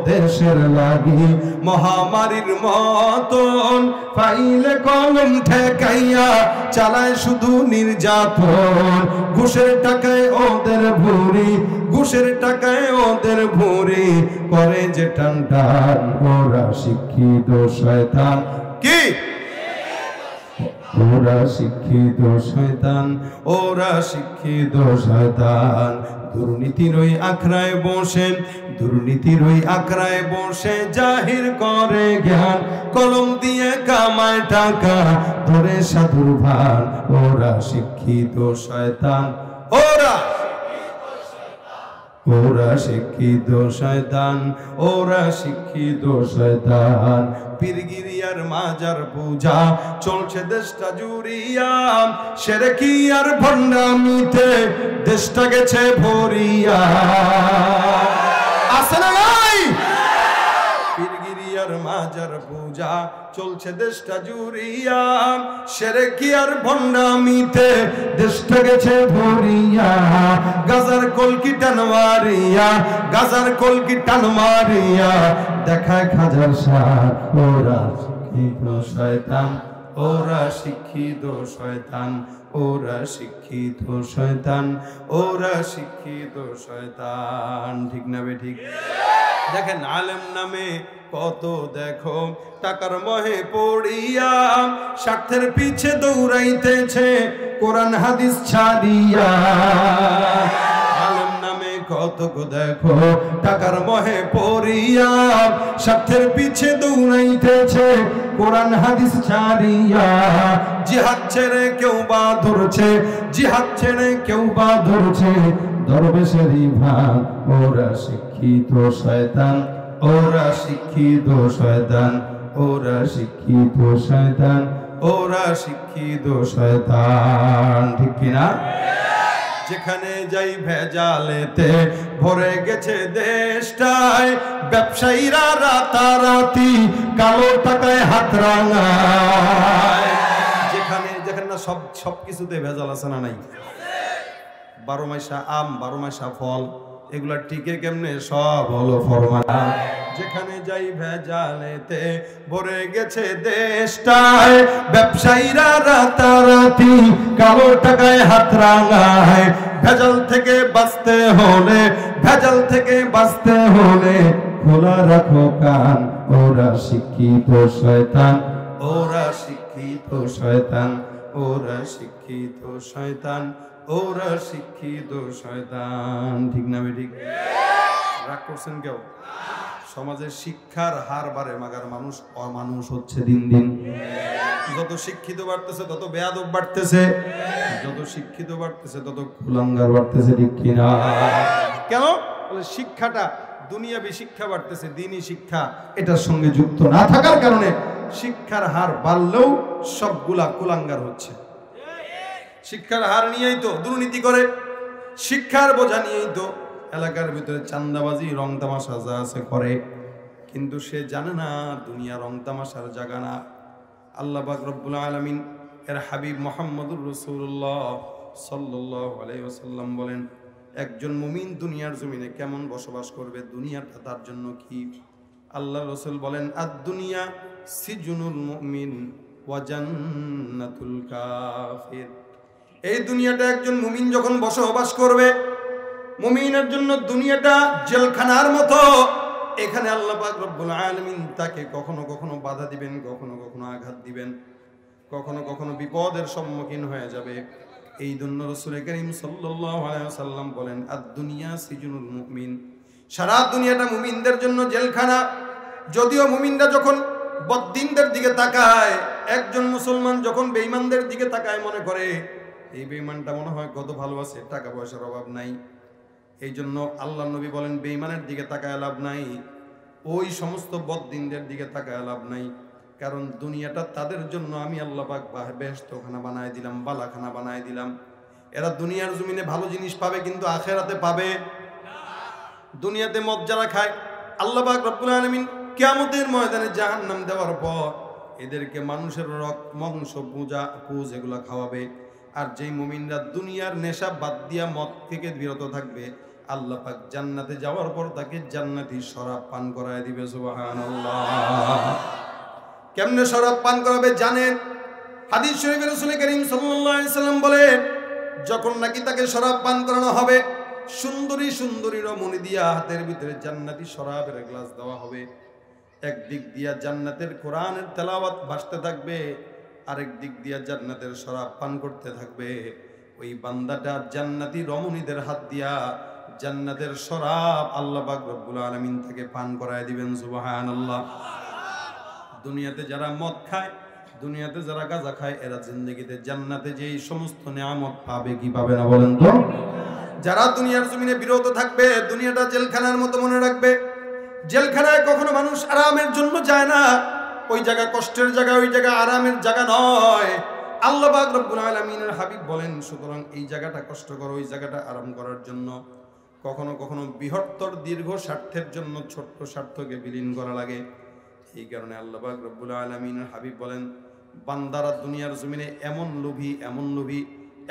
দেশের লাগি মহামারীর মতন, ফাইলে কলম ঠেকাইয়া চালায় শুধু নির্যাতন। ঘুষের টাকায় ওদের ভুরি, ঘুষের টাকায় ওদের ভুরি, করে যে টান টান। ওরা শিক্ষিত শয়তান। কি ওরা শিক্ষিত শয়তান, ওরা শিক্ষিত শয়তান। দুর্নীতির ওই আখড়ায় বসে, দুর্নীতির ওই আখড়ায় বসে জাহির করে জ্ঞান। কলম দিয়ে কামায় টাকা, ধরে সাধুর ভান। ওরা শিক্ষিত শয়তান, ওরা ওরা শিক্ষিত শয়তান, ওরা শিক্ষিত শয়তান। পীরগিরিয়ার মাজার পূজা চলছে দেশটা জুড়িয়া, শিরকি আর ভণ্ডামিতে দেশটা গেছে ভরিয়া। আছে না নাই? পীরগিরিয়ার মাজার পূজা চলছে দেশটা জুড়িয়া, শিরকি আর ভণ্ডামিতে দেশটা গেছে ভরিয়া। গাজার কলকি টান মারিয়া, গাজার কলকি টান মারিয়া দেখায় খাজার সার। ওরা শিক্ষিত শয়তান, ওরা শিক্ষিত শয়তান, ওরা শিক্ষিত শয়তান, ওরা শিক্ষিত শয়তান। ঠিক না বে ঠিক? দেখেন আলেম নামে কত দেখো টাকার মোহে পড়িয়া, স্বার্থের পিছে দৌড়াইতেছে কোরআন হাদিস ছাড়িয়া। আলেম নামে কত দেখো টাকার মোহে পড়িয়া, স্বার্থের পিছে দৌড়াইতেছে কোরআন হাদিস ছাড়িয়া। জিহাদ ছেড়ে কেউ বা ধরছে, জিহাদ ছেড়ে কেউ বা ধরছে দরবেশেরই ভাগ। ওরা শিক্ষিত শয়তান, ওরা শিক্ষিত শয়তান, ওরা শিক্ষিত শয়তান, ওরা শিক্ষিত শয়তান। ঠিক কিনা? যেখানে যাই ভেজালেতে ভরে গেছে দেশটায়, ব্যবসায়ীরা রাতারাতি কালো টাকায় হাত রাঙায়। যেখানে যেখানে না সব কিছুতে ভেজাল আছে না নাই? 12 মাসা আম, 12 মাসা ফল, এগুলা টিকে কেমনে? সব হলো ফরমালা। যেখানে যাই ভেজালেতে ভরে গেছে দেশটায়, ব্যবসায়ীরা রাতারাতি কালো টাকায় হাত রাঙায়। ভেজাল থেকে বাঁচতে হলে, ভেজাল থেকে বাঁচতে হলে খোলা রাখো কান। ওরা শিক্ষিত শয়তান, ওরা শিক্ষিত শয়তান, ওরা শিক্ষিত শয়তান, ওরা শিক্ষিত শয়তান। ঠিক না ঠিক? রাগ করছেন কেউ? সমাজের শিক্ষার হার বাড়ে, মাগার মানুষ অমানুষ হচ্ছে দিন দিন। যত শিক্ষিত বাড়তেছে তত বেয়াদব বাড়তেছে, যত শিক্ষিত বাড়তেছে তত কুলাঙ্গার বাড়তেছে। ঠিক কিনা? কেন? বলে শিক্ষাটা দুনিয়াবি শিক্ষা বাড়তেছে, দ্বীনি শিক্ষা এটার সঙ্গে যুক্ত না থাকার কারণে শিক্ষার হার বাড়লেও সবগুলা কুলাঙ্গার হচ্ছে। শিক্ষার হার নিয়েই তো দুর্নীতি করে, শিক্ষার বোঝা নিয়েই তো এলাকার ভিতরে চান্দাবাজি রং তামাশা যা আছে করে। কিন্তু সে জানে না দুনিয়া রং তামাশার জায়গা না। আল্লাহ পাক রব্বুল আলামিন এর হাবিব মুহাম্মদুর রাসূলুল্লাহ সাল্লাল্লাহু আলাইহি ওয়াসাল্লাম বলেন, একজন মুমিন দুনিয়ার জমিনে কেমন বসবাস করবে, দুনিয়াটা তার জন্য কি। আল্লাহ রাসূল বলেন, আদ-দুনিয়া সিজনুল মুমিন ওয়া জান্নাতুল কাফির। এই দুনিয়াটা একজন মুমিন যখন বসবাস করবে, মুমিনের জন্য দুনিয়াটা জেলখানার মতো। এখানে আল্লাহ পাক রব্বুল আলামিন তাকে কখনো কখনো বাধা দিবেন, কখনো কখনো আঘাত দিবেন, কখনো কখনো বিপদের সম্মুখীন হয়ে যাবে। এই জন্য রাসূল করিম সাল্লাল্লাহু আলাইহি ওয়াসাল্লাম বলেন, আদ-দুনিয়া সিজনুল মুমিন। সারা দুনিয়াটা মুমিনদের জন্য জেলখানা। যদিও মুমিনরা যখন বদ্দিনদের দিকে তাকায়, একজন মুসলমান যখন বেঈমানদের দিকে তাকায় মনে করে এই বেঈমানটা মনে হয় কত ভালো আছে, টাকা পয়সার অভাব নাই। এই জন্য আল্লাহ নবী বলেন বেঈমানের দিকে তাকায় লাভ নাই, ওই সমস্ত বদদিনদের দিকে তাকায় লাভ নাই। কারণ দুনিয়াটা তাদের জন্য আমি আল্লাহ পাক বেহেশতখানা বানায় দিলাম, বালাখানা বানায় দিলাম। এরা দুনিয়ার জমিনে ভালো জিনিস পাবে, কিন্তু আখেরাতে পাবে দুনিয়াতে মদ যারা খায়, আল্লাহ পাক রব্বুল আলামিন কিয়ামতের ময়দানে জাহান্নাম দেওয়ার পর এদেরকে মানুষের রক্ত মাংস পুজ এগুলা খাওয়াবে। আর যেই মুমিনরা দুনিয়ার নেশা বাদ দিয়া মদ থেকে বিরত থাকবে, আল্লাহ পাক জান্নাতে যাওয়ার পর তাকে জান্নাতি শরাব পান করায় দিবে। সুবহানাল্লাহ। কেমনে শরাব পান করাবে জানেন? হাদিস শরীফে রাসূল করিম সাল্লাল্লাহু আলাইহি সাল্লাম বলেন, যখন নাকি তাকে শরাব পান করানো হবে, সুন্দরী সুন্দরী রমণী দিয়া হাতের ভিতরে জান্নাতি শরাবের গ্লাস দেওয়া হবে। একদিক দিয়া জান্নাতের কোরআনের তেলাওয়াত ভাসতে থাকবে, আরেক দিক দিয়া জান্নাতের শরাব পান করতে থাকবে। ওই বান্দাটা জান্নাতি রমণীদের হাত দিয়া জান্নাতের শরাব আল্লাহ পাক রব্বুল আলামিন থেকে পান করায় দিবেন। সুবহানাল্লাহ। দুনিয়াতে যারা মদ খায়, দুনিয়াতে যারা গাঁজা খায়, এরা জিন্দেগিতে জান্নাতে যেই সমস্ত নিয়ামত পাবে, কি পাবে না বলেন তো? যারা দুনিয়ার জমিনে বিরত থাকবে, দুনিয়াটা জেলখানার মতো মনে রাখবে। জেলখানায় কখনো মানুষ আরামের জন্য যায় না, ওই জায়গা কষ্টের জায়গা, ওই জায়গা আরামের জায়গা নয়। আল্লাহ পাক রব্বুল আলামিনের হাবিব বলেন, সুতরাং এই জায়গাটা কষ্ট করো, ওই জায়গাটা আরাম করার জন্য। কখনো কখনো বৃহত্তর দীর্ঘ স্বার্থের জন্য ছোট্ট স্বার্থকে বিলীন করা লাগে। এই কারণে আল্লাহ পাক রব্বুল আলামিনের হাবিব বলেন, বান্দারা দুনিয়ার জমিনে এমন লোভী, এমন লোভী,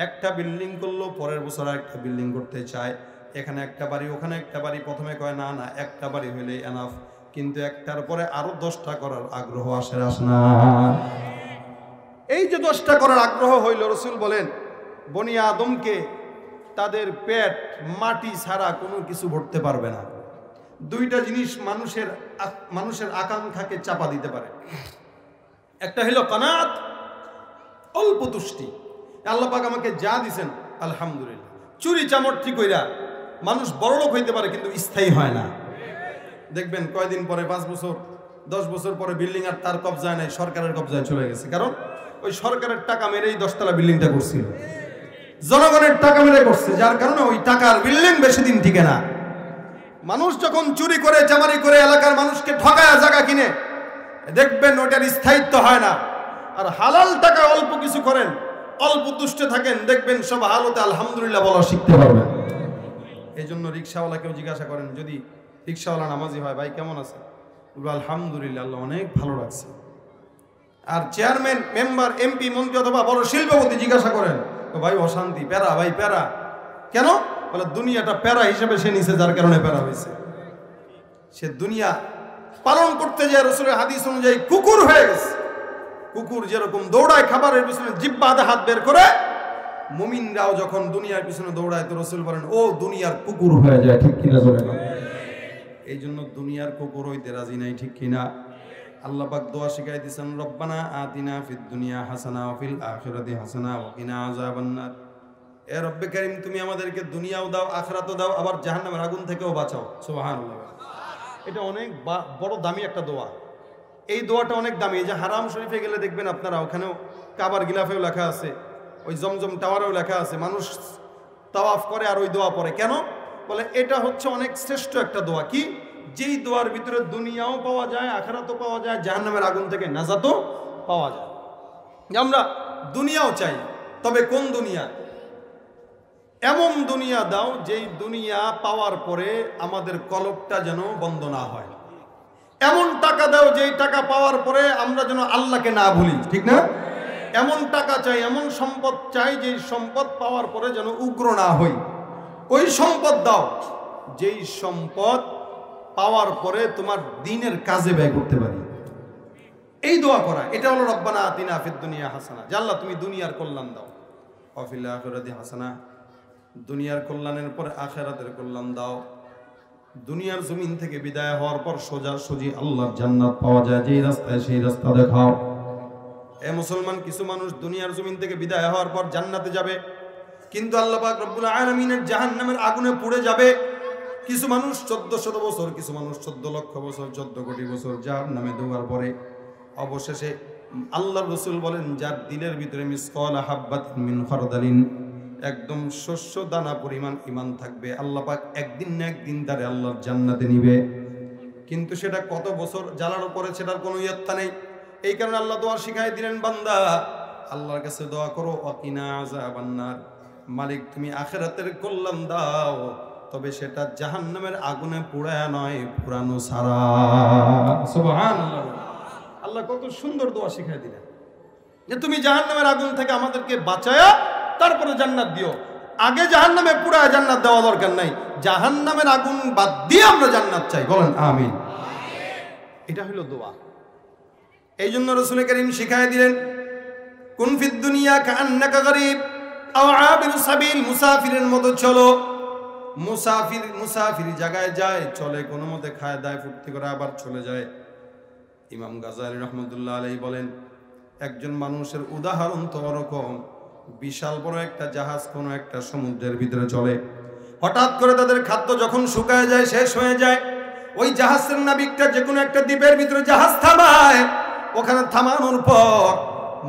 একটা বিল্ডিং করলো পরের বছর একটা বিল্ডিং করতে চায়। এখানে একটা বাড়ি, ওখানে একটা বাড়ি। প্রথমে কয় না না, একটা বাড়ি হইলে এনাফ, কিন্তু একটার পরে আরো 10টা করার আগ্রহ আসে না? এই যে 10টা করার আগ্রহ হইল, রাসূল বলেন বনি আদমকে তাদের পেট মাটি ছাড়া কোনো কিছু ভরতে পারবে না। দুইটা জিনিস মানুষের আকাঙ্ক্ষাকে চাপা দিতে পারে। একটা হলো কানাত, অল্প তুষ্টি। আল্লাহ পাক আমাকে যা দিছেন আলহামদুলিল্লাহ। চুরি চামড়ি কইরা মানুষ বড়লোক হইতে পারে, কিন্তু স্থায়ী হয় না। দেখবেন কয়দিন পরে, 5 বছর 10 বছর পরে বিল্ডিং আর তার কবজায় নাই, সরকারের কবজায় চলে গেছে। কারণ ওই সরকারের টাকা মেরেই 10তলা বিল্ডিংটা করছিল, জনগণের টাকা মেরে করছে, যার কারণে ওই টাকার বিল্ডিং বেশি দিন টিকে না। মানুষ যখন চুরি করে, চামারি করে, এলাকার মানুষকে ঠকায় জায়গা কিনে, দেখবেন ওটার স্থায়িত্ব হয় না। আর হালাল টাকা অল্প কিছু করেন, অল্প তুষ্টে থাকেন, দেখবেন সব হালতে আলহামদুলিল্লাহ বলা শিখতে পারবেন। এই জন্য রিক্সাওয়ালাকেও জিজ্ঞাসা করেন, যদি রিক্সাওয়ালা নামাজি হয়, ভাই কেমন আছে? বলবো আলহামদুলিল্লাহ, আল্লাহ অনেক ভালো রাখছে। আর চেয়ারম্যান, মেম্বার, এমপি, মন্ত্রী অথবা বড় শিল্পপতি জিজ্ঞাসা করেন, ভাই অশান্তি, প্যারা, ভাই প্যারা কেন? বলে দুনিয়াটা প্যারা হিসেবে সে নিছে, যার কারণে প্যারা হয়েছে। সে দুনিয়া পালন করতে যায় রাসূলের হাদিস অনুযায়ী কুকুর হয়ে গেছে। কুকুর যেরকম দৌড়ায় খাবারের পিছনে, জিহ্বা দিয়ে হাত বের করে, মুমিনরাও যখন দুনিয়ার পিছনে দৌড়ায়, তো রাসূল বলেন ও দুনিয়ার কুকুর হয়ে যায়। ঠিক কিনা জোরে বলেন? এই জন্য দুনিয়ার কুকুর হইতে রাজি নাই। ঠিক কিনা? আল্লাহ পাক দোয়া শিখাই দিয়েছেন, রব্বানা আতিনা ফিদ দুনিয়া হাসানা ওয়া ফিল আখিরাতি হাসানা ওয়া কিনা আযাবান্নার। এ রব্বে কারীম, তুমি আমাদেরকে দুনিয়াও দাও, আখিরাতও দাও, আবার জাহান্নামের আগুন থেকেও বাঁচাও। সুবহানাল্লাহ। এটা অনেক বড় দামি একটা দোয়া। এই দোয়াটা অনেক দামি। এই যে হারাম শরীফে গেলে দেখবেন আপনারা, ওখানেও কাবার গিলাফেও লেখা আছে, ওই জমজম টাওয়ারেও লেখা আছে, মানুষ তাওয়াফ করে আর ওই দোয়া পড়ে। কেন? বলে এটা হচ্ছে অনেক শ্রেষ্ঠ একটা দোয়া। কি? যেই দোয়ার ভিতরে দুনিয়াও পাওয়া যায়, আখিরাতও পাওয়া যায়, জাহান্নামের আগুন থেকে নাজাতও পাওয়া যায়। আমরা দুনিয়াও চাই, তবে কোন দুনিয়া? এমন দুনিয়া দাও যেই দুনিয়া পাওয়ার পরে আমাদের কলবটা যেন বন্ধ না হয়। এমন টাকা দাও যেই টাকা পাওয়ার পরে আমরা যেন আল্লাহকে না ভুলি। ঠিক না? এমন টাকা চাই, এমন সম্পদ চাই যেই সম্পদ পাওয়ার পরে যেন উগ্র না হই। ওই সম্পদ দাও যেই সম্পদ পাওয়ার পরে তোমার দিনের কাজে ব্যয় করতে পারি। এই দোয়া করা, এটা হলো রব্বানা আতিনা ফিদ দুনিয়া হাসানা। যে আল্লাহ তুমি দুনিয়ার কল্যাণ দাও, ওয়া ফিল আখিরাতি হাসানা, দুনিয়ার কল্যাণের পর আখিরাতের কল্যাণ দাও। দুনিয়ার জমিন থেকে বিদায় হওয়ার পর সোজাসুজি আল্লাহর জান্নাত পাওয়া যায়, যেই রাস্তায় সেই রাস্তা দেখাও। এ মুসলমান, কিছু মানুষ দুনিয়ার জমিন থেকে বিদায় হওয়ার পর জান্নাতে যাবে, কিন্তু আল্লাহ পাক রব্বুল আলামিনের জাহান্নামের আগুনে পুড়ে যাবে। কিছু মানুষ 1400 বছর, কিছু মানুষ 14 লক্ষ বছর, 14 কোটি বছর জাহান্নামে ডোবার পরে অবশেষে আল্লাহর রাসূল বলেন, যার দিলের ভিতরে মিসকালা হাববাতিন মিন খারদালিন, একদম শস্য দানা পরিমাণ ঈমান থাকবে, আল্লাহ পাক একদিন না একদিন তারে আল্লাহর জান্নাতে নিবে। কিন্তু সেটা কত বছর জ্বালার উপরে সেটার কোনো ইয়ত্তা নেই। এই কারণে আল্লাহ দোয়া শিখাই দিলেন, বান্দা আল্লাহর কাছে দোয়া করো, ওয়াকিনা আযাবান্নার, মালিক তুমি আখিরাতের কল্যাণ দাও, তবে সেটা জাহান্নামের আগুনে পোড়ায় নয়, পুরানো ছাড়া। সুবহানাল্লাহ। আল্লাহ কত সুন্দর দোয়া শিখাই দিলেন যে তুমি জাহান্নামের আগুন থেকে আমাদেরকে বাঁচায়া তারপরে জান্নাত দিও। আগে জাহান্নামে পুরায় জান্নাত দেওয়া দরকার নাই, জাহান্নামের আগুন বাদ দিয়ে আমরা জান্নাত চাই। বলেন আমিন। এটা হলো দোয়া। এই জন্য রাসূল কারীম শিখাই দিলেন, কুন ফিদ দুনিয়া কাআন্নাকা গরীব আও আবির সাবিল, মুসাফিরের মতো চলো। মুসাফির জায়গায় যায়, চলে কোনো মতে, খায় দায় ফুর্তি করে আবার চলে যায়। ইমাম গাজ্জালী রাহমাতুল্লাহ আলাইহি বলেন, একজন মানুষের উদাহরণ তো ওরকম, বিশাল বড় একটা জাহাজ কোনো একটা সমুদ্রের ভিতরে চলে, হঠাৎ করে তাদের খাদ্য যখন শুকায় যায়, শেষ হয়ে যায়, ওই জাহাজের নাবিকটা যে কোনো একটা দ্বীপের ভিতরে জাহাজ থামায়। ওখানে থামানোর পর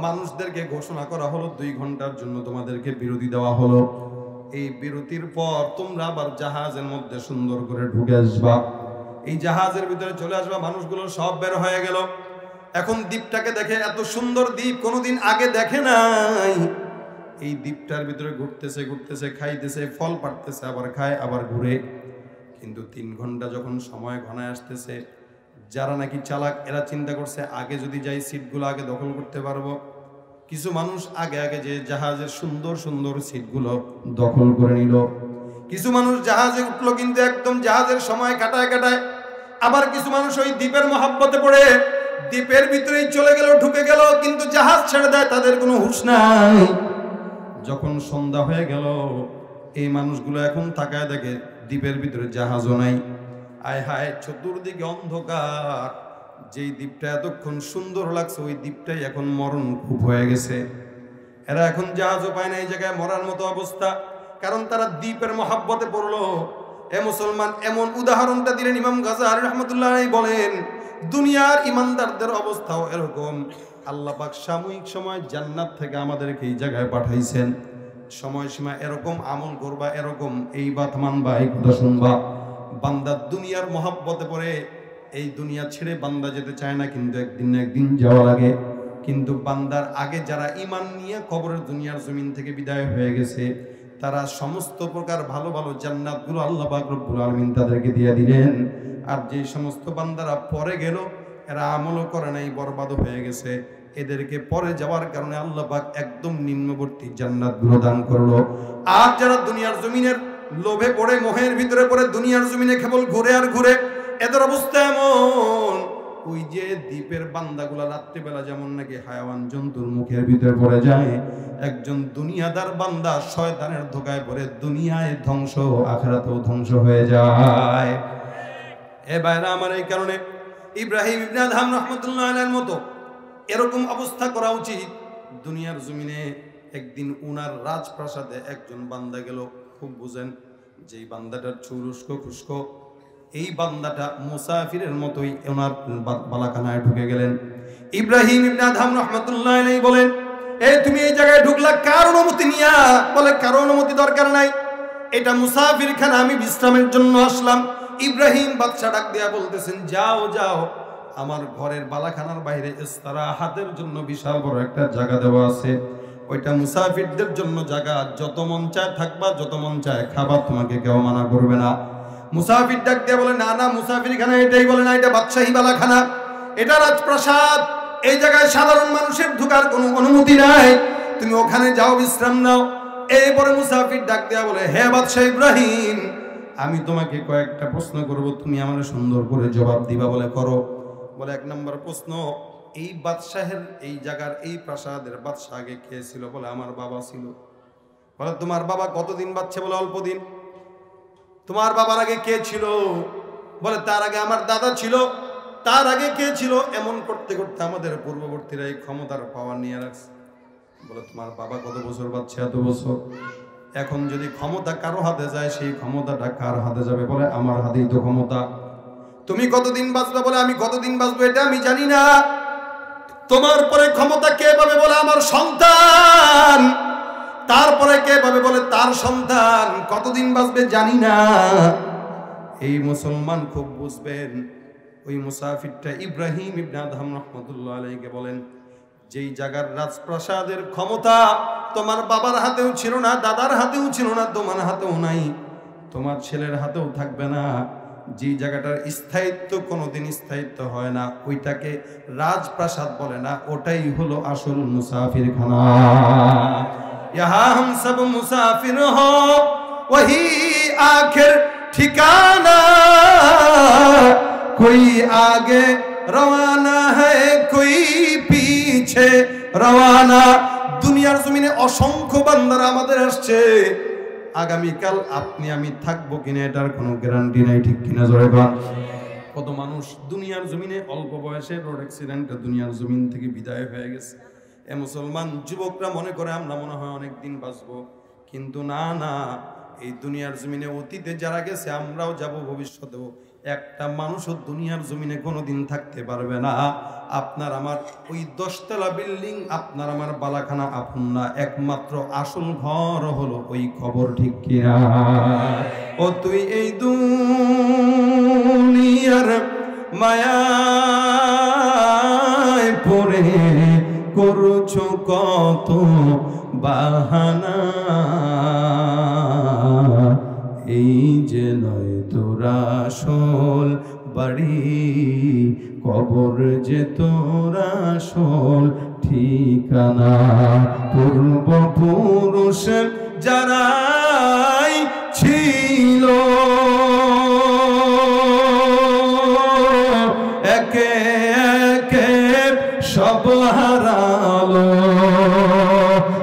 মানুষদেরকে ঘোষণা করা হলো 2 ঘন্টার জন্য তোমাদেরকে বিরতি দেওয়া হলো। এই বিরতির পর তোমরা আবার জাহাজের মধ্যে সুন্দর করে ঢুকে আসবা, এই জাহাজের ভিতরে চলে আসবা। মানুষগুলো সব বের হয়ে গেল। এখন দ্বীপটাকে দেখে, এত সুন্দর দ্বীপ কোনোদিন আগে দেখে নাই। এই দ্বীপটার ভিতরে ঘুরতেছে, খাইতেছে, ফল পাড়তেছে, আবার খায়, আবার ঘুরে। কিন্তু 3 ঘন্টা যখন সময় ঘনায় আসতেছে, যারা নাকি চালাক এরা চিন্তা করছে আগে যদি যাই সিটগুলো আগে দখল করতে পারবো। কিছু মানুষ আগে যে জাহাজের সুন্দর সুন্দর সিটগুলো দখল করে নিল। কিছু মানুষ জাহাজে উঠলো, কিন্তু একদম জাহাজের সময় কাটায়। আবার কিছু মানুষ ওই দ্বীপের মহাব্বতে পড়ে দ্বীপের ভিতরেই চলে গেল, ঢুকে গেল, কিন্তু জাহাজ ছেড়ে দেয়, তাদের কোনো হুঁশ নাই। যখন সন্ধ্যা হয়ে গেল, এই মানুষগুলো এখন তাকায় দেখে দ্বীপের ভিতরে জাহাজও নাই। আয় হায়, চতুর্দিকে অন্ধকার। যেই দ্বীপটা এতক্ষণ সুন্দর লাগছে, ওই দ্বীপটাই এখন মরণ খুব হয়ে গেছে। এরা এখন জাহাজও পায় না, এই জায়গায় মরার মতো অবস্থা, কারণ তারা দ্বীপের মহাব্বতে পড়লো। এ মুসলমান, এমন উদাহরণটা দিলেন ইমাম গাজ্জালী রাহমাতুল্লাহ আলাইহি বলেন, দুনিয়ার ইমানদারদের অবস্থাও এরকম। আল্লাহ পাক সাময়িক সময় জান্নাত থেকে আমাদেরকে এই জায়গায় পাঠাইছেন। সময়সীমা এরকম, আমল করবা এরকম, এই বাত মানবা, এই কথা শুনবা। বান্দা দুনিয়ার মহাব্বতে পড়ে এই দুনিয়া ছেড়ে বান্দা যেতে চায় না, কিন্তু একদিন না একদিন যাওয়া লাগে। কিন্তু বান্দার আগে যারা ঈমান নিয়ে কবরের দুনিয়ার জমিন থেকে বিদায় হয়ে গেছে, তারা সমস্ত প্রকার ভালো ভালো জান্নাতগুলো আল্লাহ পাক রব্বুল আলামিন তাদেরকে দিয়ে দিলেন। আর যে সমস্ত বান্দারা পরে গেল, এরা আমলও করে নাই, বরবাদ হয়ে গেছে, এদেরকে পরে যাওয়ার কারণে আল্লাহ পাক একদম নিম্নবর্তী জান্নাতগুলো দান করলো। আর যারা দুনিয়ার জমিনের লোভে পড়ে, মোহের ভিতরে পড়ে দুনিয়ার জমিনে কেবল ঘুরে আর ঘুরে, এদের অবস্থা এমন, ওই যে দ্বীপের বান্দাগুলা রাত্রিবেলা যেমন নাকি হায়াওয়ান জন্তুর মুখের ভিতরে পড়ে যায়, একজন দুনিয়াদার বান্দা শয়তানের ধোকায় পড়ে দুনিয়ায় ধ্বংস, আখিরাতেও ধ্বংস হয়ে যায়। এ ভাইরা আমার, এই কারণে ইব্রাহিম ইবনে আদহাম রাহমাতুল্লাহ আলাইহির মতো এরকম অবস্থা করা উচিত। দুনিয়ার জমিনে একদিন উনার রাজপ্রাসাদে একজন বান্দা গেল, খুব বুঝেন, যেই বান্দাটার চুল উস্কো খুস্কো, এই বান্দাটা মুসাফিরের মতোই ওনার বালাখানায় ঢুকে গেলেন। ইব্রাহিম ইবনে আদহাম রাহমাতুল্লাহ আলাইহি বলেন, তুমি এই জায়গায় ঢুকলা কার অনুমতি নিয়া? বলে, কারো অনুমতি দরকার নাই, এটা মুসাফিরখানা, আমি বিশ্রামের জন্য আসলাম। ইব্রাহিম বাদশা ডাক দিয়া বলতেছেন, যাও যাও, আমার ঘরের বালাখানার বাইরে ইস্তিরাহাতের জন্য বিশাল বড় একটা জায়গা দেওয়া আছে, ওইটা মুসাফিরদের জন্য জায়গা, যত মন চায় থাকবা, যত মন চায় খাবা, তোমাকে কেউ মানা করবে না। মুসাফির ডাক দিয়া বলে, না না, মুসাফিরখানা এটাই বলে না, এটা বাদশাহী বালাখানা, এটা রাজপ্রাসাদ, এই জায়গায় সাধারণ মানুষের ঢোকার কোনো অনুমতি নাই, তুমি ওখানে যাও, বিশ্রাম নাও। এরপরে মুসাফির ডাক দিয়া বলে, হে বাদশাহ ইব্রাহিম, আমি তোমাকে কয়েকটা প্রশ্ন করব, তুমি আমার সুন্দর করে জবাব দিবা। বলে, করো। বলে, 1 নম্বর প্রশ্ন, এই বাদশাহের এই জায়গার এই প্রাসাদের বাদশাহ আগে কে ছিল? বলে, আমার বাবা ছিল। বলে, তোমার বাবা কতদিন বাঁচছে? বলে, অল্প দিন। তোমার বাবার আগে কে ছিল? বলে, তার আগে আমার দাদা ছিল। তার আগে কে ছিল? এমন করতে করতে আমাদের পূর্ববর্তীরা এই ক্ষমতার পাওয়ার নিয়ে রাখছে। বলে, তোমার বাবা কত বছর বাঁচছে? এত বছর। এখন যদি ক্ষমতা কারো হাতে যায়, সেই ক্ষমতাটা কার হাতে যাবে? বলে, আমার হাতেই তো ক্ষমতা। তুমি কতদিন বাঁচবে? বলে, আমি কতদিন বাঁচবো এটা আমি জানি না, তোমার পরে ক্ষমতা কে পাবে বলে আমার সন্তান, তারপরে কে পাবে বলে তার সন্তান, কতদিন বাঁচবে জানি না। এই মুসলমান খুব বুঝবেন। ওই মুসাফিরটা ইব্রাহিম ইবনে আদহাম রাহমাতুল্লাহ আলাইহিকে বলেন, যেই জায়গার রাজপ্রাসাদের ক্ষমতা তোমার বাবার হাতেও ছিল না, দাদার হাতেও ছিল না, তোমার হাতেও নাই, তোমার ছেলের হাতেও থাকবে না, যে জায়গাটার স্থায়িত্ব কোনোদিন স্থায়িত্ব হয় না, ওইটাকে রাজপ্রাসাদ বলে না, ওটাই হলো আসল মুসাফিরখানা। यहाँ हम सब मुसाफिर हो वही आखिर ठिकाना, कोई आगे रवाना है कोई पीछे रवाना। দুনিয়ার জমিনে অসংখ্য বান্দারা আমাদের আসছে, আগামীকাল আপনি আমি থাকবো কিনা এটার কোনো গ্যারান্টি নাই, ঠিক কিনা জোরে বল। কত মানুষ দুনিয়ার জমিনে অল্প বয়সে রোড অ্যাক্সিডেন্টে দুনিয়ার জমিন থেকে বিদায় হয়ে গেছে। এ মুসলমান যুবকরা মনে করে আমরা মনে হয় অনেক দিন বাঁচবো, কিন্তু না না, এই দুনিয়ার জমিনে অতীতে যারা গেছে আমরাও যাব ভবিষ্যতেও। একটা মানুষও দুনিয়ার জমিনে কোনোদিন থাকতে পারবে না। আপনার আমার ওই 10 তলা বিল্ডিং, আপনার আমার বালাখানা আপন না, একমাত্র আসল ঘর হলো ওই কবর, ঠিক কিনা? ও তুই এই দুনিয়ার মায়ায় পড়ে করছো কত বাহানা, এই যে নয় তোর আসল বাড়ি, কবর যে তোর আসল ঠিকানা। পূর্বপুরুষ যারাই ছিল একে একে সব হারালো,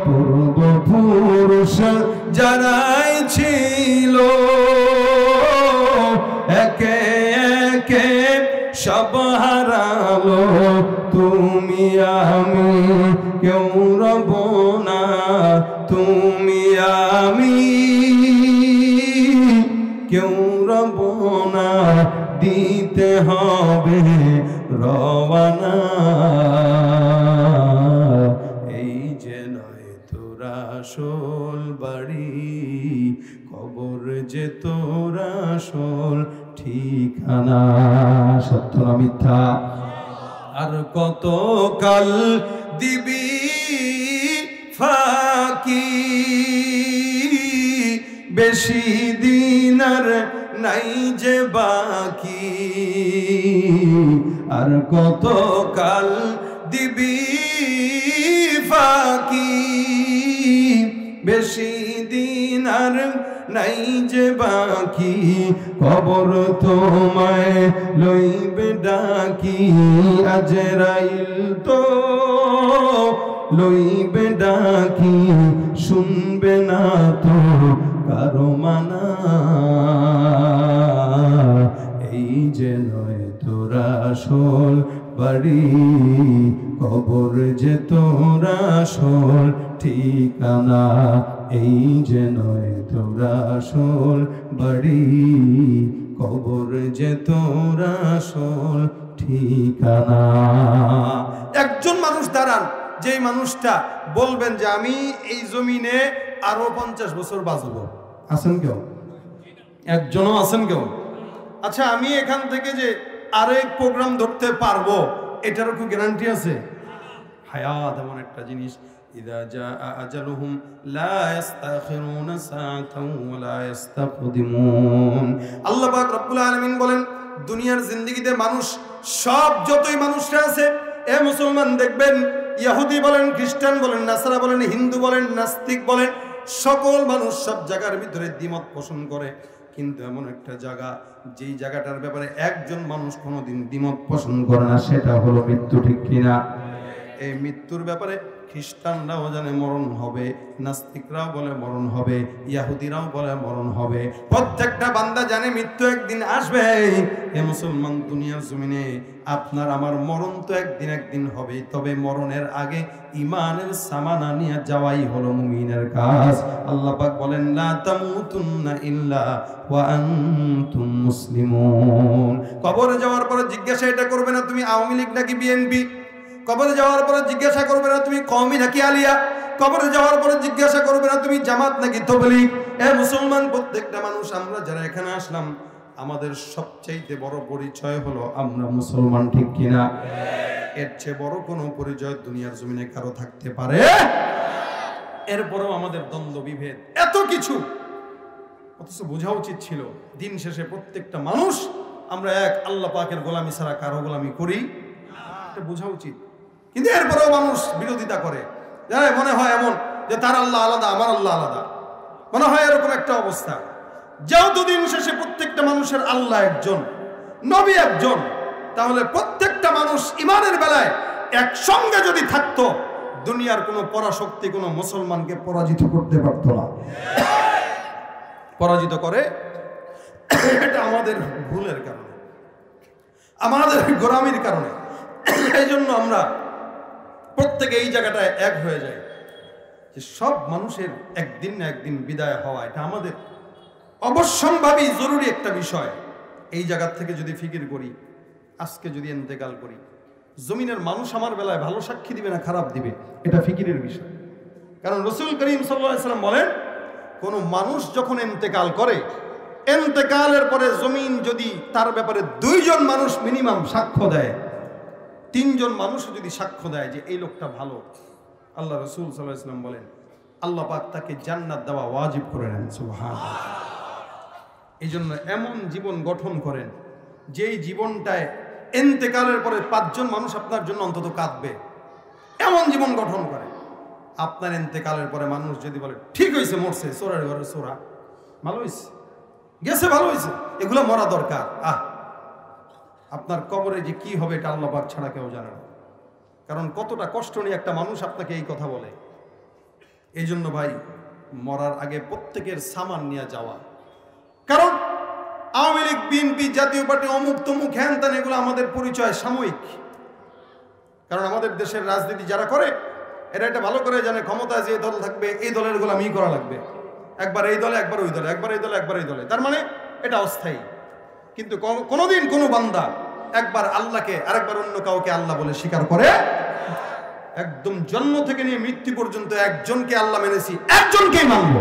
পূর্বপুরুষ যারাই ছিল একে একে সব হারালো। তুমি আমি কেউ রব না, তুমি আমি কেউ রব না, দিতে হবে রওয়ানা। এই যে নয় তোর আসল বাড়ি, কবর যে তোর আসল ঠিকানা। সত্য না মিথ্যা? আর কত কাল দিবি ফাঁকি, বেশি দিন আর নাই যে বাকি। আর কত কাল দিবি ফাঁকি, বেশি দিন আর নাই যে বাকি। কবর তোমায় লইবে ডাকি, আজরাইল তো লইবে ডাকি, শুনবে না তো কারো মানা। এই যে নয় তোর আসল বাড়ি, কবর যে তোর আসল ঠিকানা। এই যে নয় তোর আসল বাড়ি, কবর যে তোর আসল ঠিকানা। একজন মানুষ দাঁড়ান, যেই মানুষটা বলবেন যে আমি এই জমিনে আরো 50 বছর বাঁচবো। আছেন কেউ? একজনও আছেন কেউ? আচ্ছা, আমি এখান থেকে যে আরেক প্রোগ্রাম ধরতে পারবো, এটারও কি গ্যারান্টি আছে? হায়াত এমন একটা জিনিস, ইদা জাআ আজালুহুম লা ইস্তাখিরুনা সাআতান ওয়া লা ইস্তাকদিমুন। আল্লাহ পাক রব্বুল আলামিন বলেন, দুনিয়ার জিন্দেগিতে মানুষ সব যতই মানুষরা আছে, এ মুসলমান দেখবেন, ইহুদি বলেন, খ্রিস্টান বলেন, নাসারা বলেন, হিন্দু বলেন, নাস্তিক বলেন, সকল মানুষ সব জায়গার ভিতরে দ্বিমত পোষণ করে। কিন্তু এমন একটা জায়গা, যেই জায়গাটার ব্যাপারে একজন মানুষ কোনোদিন দ্বিমত পোষণ করে না, সেটা হলো মৃত্যু, ঠিক কিনা? এই মৃত্যুর ব্যাপারে খ্রিস্টানরাও জানে মরণ হবে, নাস্তিকরাও বলে মরণ হবে, ইহুদিরাও বলে মরণ হবে। প্রত্যেকটা বান্দা জানে মৃত্যু একদিন আসবে। এ মুসলমান, দুনিয়ার জমিনে আপনার আমার মরণ তো একদিন হবে, তবে মরণের আগে ঈমানের সামানা নিয়ে যাওয়াই হলো মুমিনের কাজ। আল্লাহ পাক বলেন, লা তামুতুন্না ইল্লা ওয়া আনতুম মুসলিমুন। কবরে যাওয়ার পরে জিজ্ঞাসা এটা করবে না তুমি আওয়ামী লীগ নাকি বিএনপি, কবরে যাওয়ার পরে জিজ্ঞাসা করবে না তুমি কওমি নাকি আলিয়া, কবরে যাওয়ার পরে জিজ্ঞাসা করবে না তুমি জামাত নাকি তাবলীগ। এ মুসলমান, প্রত্যেকটা মানুষ আমরা যারা এখানে আসলাম, আমাদের সবচাইতে বড় পরিচয় হলো আমরা মুসলমান, ঠিক কিনা? এর চেয়ে বড় কোনো পরিচয় দুনিয়ার জমিনে কারো থাকতে পারে? এরপরেও আমাদের দ্বন্দ্ব বিভেদ এত কিছু, অথচ বোঝা উচিত ছিল দিন শেষে প্রত্যেকটা মানুষ আমরা এক আল্লাহ পাকের গোলামি ছাড়া কারো গোলামি করি, এটা বোঝা উচিত। কিন্তু এরপরেও মানুষ বিরোধিতা করে, মনে হয় এমন যে তার আল্লাহ আলাদা, আমার আল্লাহ আলাদা, মনে হয় এরকম একটা অবস্থা। যেহেতু দিন শেষে প্রত্যেকটা মানুষের আল্লাহ একজন, নবী একজন, তাহলে প্রত্যেকটা মানুষ ইমানের বেলায় একসঙ্গে যদি থাকতো, দুনিয়ার কোনো পরাশক্তি কোনো মুসলমানকে পরাজিত করতে পারত না। পরাজিত করে, এটা আমাদের ভুলের কারণে, আমাদের গোলামির কারণে। এই জন্য আমরা প্রত্যেকে এই জায়গাটায় এক হয়ে যাই যে সব মানুষের একদিন না একদিন বিদায় হওয়া, এটা আমাদের অবশ্যম্ভাবী জরুরি একটা বিষয়। এই জায়গা থেকে যদি ফিকির করি, আজকে যদি ইন্তেকাল করি, জমিনের মানুষ আমার বেলায় ভালো সাক্ষী দিবে না খারাপ দিবে, এটা ফিকিরের বিষয়। কারণ রাসূল করিম সাল্লাল্লাহু আলাইহি ওয়াসাল্লাম বলেন, কোন মানুষ যখন ইন্তেকাল করে, ইন্তেকালের পরে জমিন যদি তার ব্যাপারে 2 জন মানুষ মিনিমাম সাক্ষ্য দেয়, 3 জন মানুষ যদি সাক্ষ্য দেয় যে এই লোকটা ভালো, আল্লাহ রাসূল সাল্লাল্লাহু আলাইহি ওয়াসাল্লাম বলেন আল্লাহ পাক তাকে জান্নাত দেওয়া ওয়াজিব করে নেন। সুবহানাল্লাহ। এই জন্য এমন জীবন গঠন করেন যেই জীবনটায় ইন্তেকালের পরে 5 জন মানুষ আপনার জন্য অন্তত কাঁদবে, এমন জীবন গঠন করে। আপনার ইন্তেকালের পরে মানুষ যদি বলে ঠিক হয়েছে, মরছে, চোরের ঘরে চোরা, ভালো হয়েছে, গেছে, ভালো হয়েছে, এগুলো মরা দরকার। আপনার কবরে যে কি হবে এটা আল্লাহ পাক ছাড়া কেউ জানে না। কারণ কতটা কষ্ট নিয়ে একটা মানুষ আপনাকে এই কথা বলে। এই জন্য ভাই, মরার আগে প্রত্যেকের সামান নিয়ে যাওয়া। কারণ আওয়ামী লীগ, বিএনপি, জাতীয় পার্টি, অমুক তমুক, হ্যান ত্যান, এগুলো আমাদের পরিচয় সাময়িক। কারণ আমাদের দেশের রাজনীতি যারা করে, এরা এটা ভালো করে জানে ক্ষমতায় যে দল থাকবে এই দলের গোলামি করা লাগবে, একবার এই দলে, একবার ওই দলে, একবার এই দলে, একবার এই দলে, তার মানে এটা অস্থায়ী। কিন্তু কোনোদিন কোনো বান্দা একবার আল্লাহকে আরেকবার অন্য কাউকে আল্লাহ বলে স্বীকার করে? একদম জন্ম থেকে নিয়ে মৃত্যু পর্যন্ত একজনকে আল্লাহ মেনেছি, একজনকেই মানবো,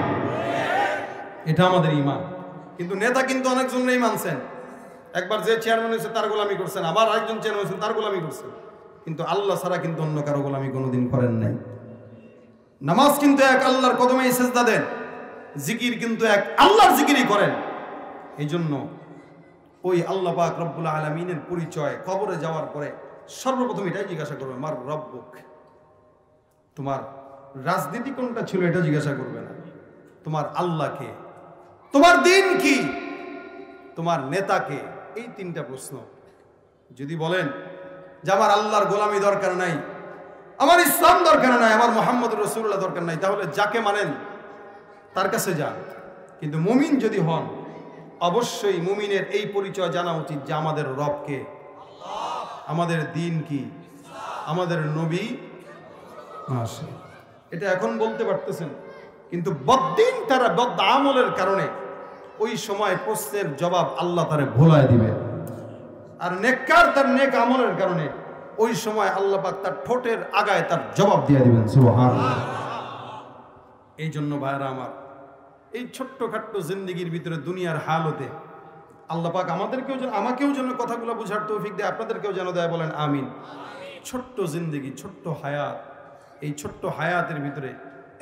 এটা আমাদের ঈমান। কিন্তু নেতা কিন্তু অনেকজনই মানছেন, একবার যে চেয়ারম্যান হয়েছে তার গোলামি করছেন, আবার আরেকজন চেয়ারম্যান হয়েছেন তার গোলামি করছেন, কিন্তু আল্লাহ ছাড়া কিন্তু অন্য কারো গোলামি কোনোদিন করেন নাই। নামাজ কিন্তু এক আল্লাহর কদমেই সেজদা দেন, জিকির কিন্তু এক আল্লাহর জিকিরই করেন। এই জন্য ওই আল্লাহ পাক রব্বুল আলামিনের পরিচয় কবরে যাওয়ার পরে সর্বপ্রথম এটাই জিজ্ঞাসা করবে, মার রব্বুক, তোমার রাজনীতি কোনটা ছিল এটা জিজ্ঞাসা করবে না, তোমার আল্লাহকে, তোমার দিন কি, তোমার নেতাকে, এই 3টা প্রশ্ন। যদি বলেন যে আমার আল্লাহর গোলামি দরকার নাই, আমার ইসলাম দরকার নাই, আমার মুহাম্মদুর রাসূলুল্লাহ দরকার নাই, তাহলে যাকে মানেন তার কাছে যান। কিন্তু মুমিন যদি হন, অবশ্যই মুমিনের এই পরিচয় জানা উচিত যে আমাদের রবকে, আমাদের দিন কি, আমাদের নবী আসে। এটা এখন বলতে পারতেছেন, কিন্তু বদ্দিন তারা বদ আমলের কারণে ওই সময় প্রশ্নের জবাব আল্লাহ তারে ভোলায় দিবে। আর নেককার তার নেক আমলের কারণে ওই সময় আল্লাহ পাক তার ঠোঁটের আগায় তার জবাব দিয়ে দিবেন। সুবহানাল্লাহ। এই জন্য ভাইরা আমার, এই ছোট্টখাট্ট জিন্দেগির ভিতরে দুনিয়ার হালতে আল্লাহ পাক আমাদেরকেও যেন, আমাকেও যেন কথাগুলো বোঝার তৌফিক দেয়, আপনাদেরকেও যেন দেয়, বলেন আমিন। ছোট্ট জিন্দেগি, ছোট্ট হায়াত, এই ছোট্ট হায়াতের ভিতরে